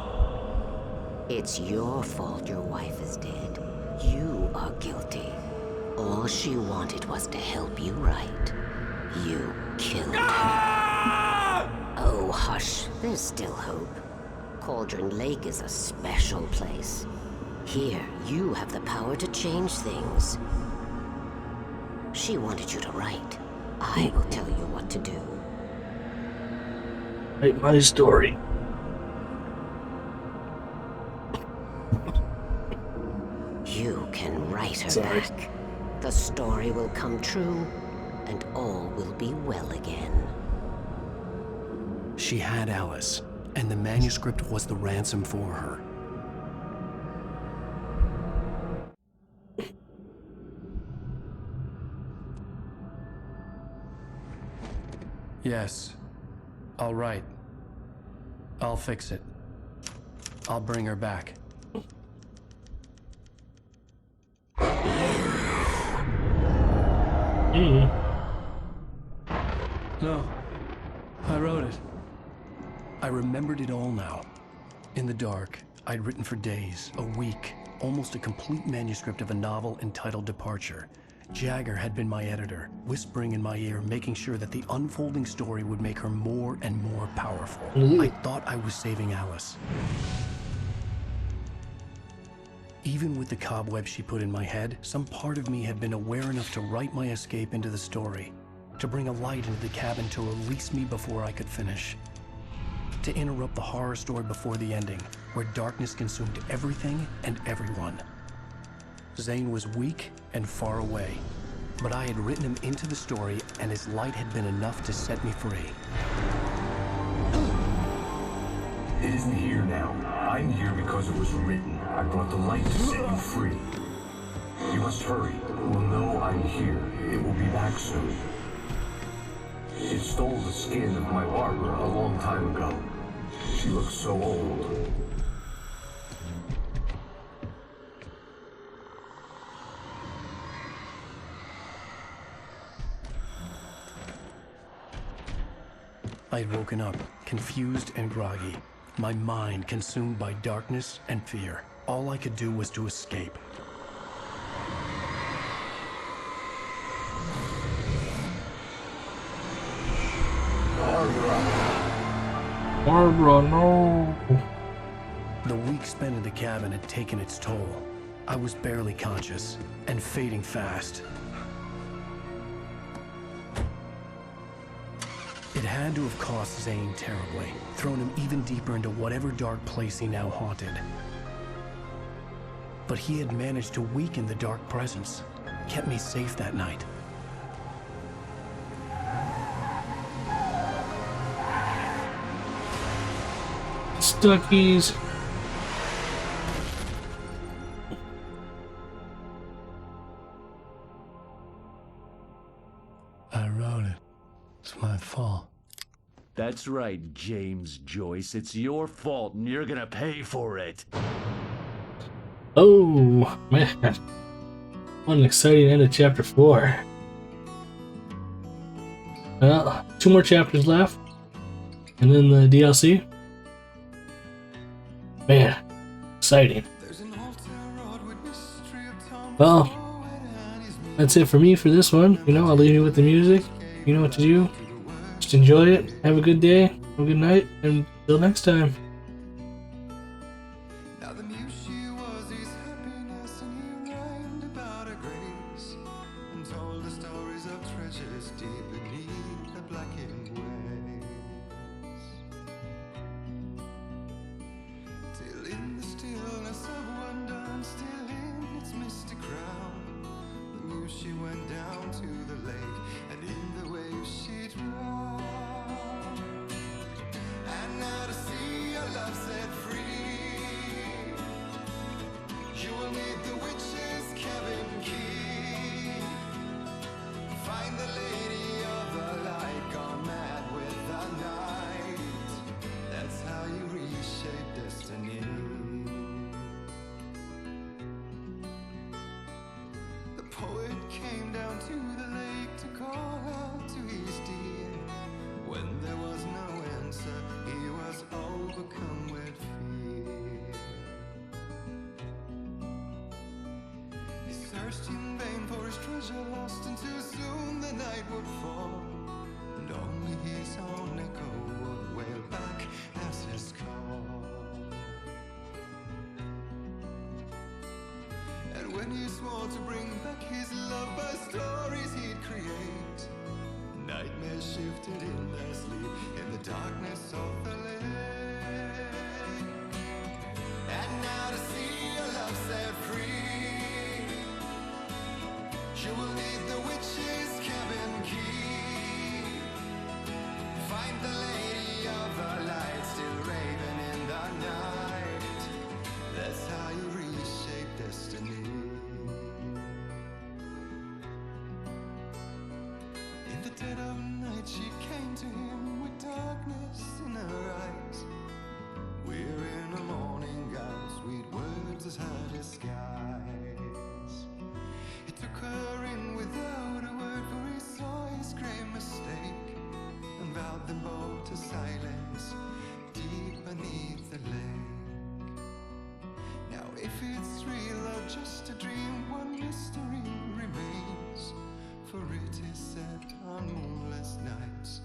It's your fault your wife is dead. You are guilty. All she wanted was to help you right. You killed her. Oh, hush. There's still hope. Cauldron Lake is a special place. Here, you have the power to change things. She wanted you to write. I will tell you what to do. Write my story. You can write her Sorry. back. The story will come true, and all will be well again. She had Alice, and the manuscript was the ransom for her. Yes. All right. I'll fix it. I'll bring her back. No. I wrote it. I remembered it all now. In the dark, I'd written for days, a week, almost a complete manuscript of a novel entitled Departure. Jagger had been my editor, whispering in my ear, making sure that the unfolding story would make her more and more powerful. I thought I was saving Alice. Even with the cobwebs she put in my head, some part of me had been aware enough to write my escape into the story, to bring a light into the cabin to release me before I could finish, to interrupt the horror story before the ending, where darkness consumed everything and everyone. Zane was weak and far away, but I had written him into the story, and his light had been enough to set me free. It isn't here now. I'm here because it was written. I brought the light to set you free. You must hurry. We'll know I'm here. It will be back soon. Is She stole the skin of my barber a long time ago. She looks so old. I had woken up, confused and groggy, my mind consumed by darkness and fear. All I could do was to escape. Barbara, no! The week spent in the cabin had taken its toll. I was barely conscious, and fading fast. It had to have cost Zane terribly, thrown him even deeper into whatever dark place he now haunted. But he had managed to weaken the dark presence, kept me safe that night. Stuckies. I wrote it. It's my fault. That's right, James Joyce. It's your fault, and you're gonna pay for it. Oh, man. What an exciting end of chapter 4. Well, 2 more chapters left. And then the DLC. Man, exciting. Well, that's it for me for this one. You know, I'll leave you with the music. You know what to do. Just enjoy it. Have a good day. Have a good night. And until next time. Searched in vain for his treasure lost, and too soon the night would fall, and only his own echo would wail back as his call. And when he swore to bring back his love by stories he'd create, nightmares shifted in their sleep in the darkness of the lake. And now to see your love set free, you will need the witch's cabin key. Find the lady of the light still raving in the night. That's how you reshape destiny. In the dead of night she came to him with darkness in her eyes. We're in a morning gown, sweet words as high as skies. He took her in without a word, for he saw his grave mistake, and vowed them both to silence deep beneath the lake. Now if it's real or just a dream, one mystery remains, for it is set on moonless nights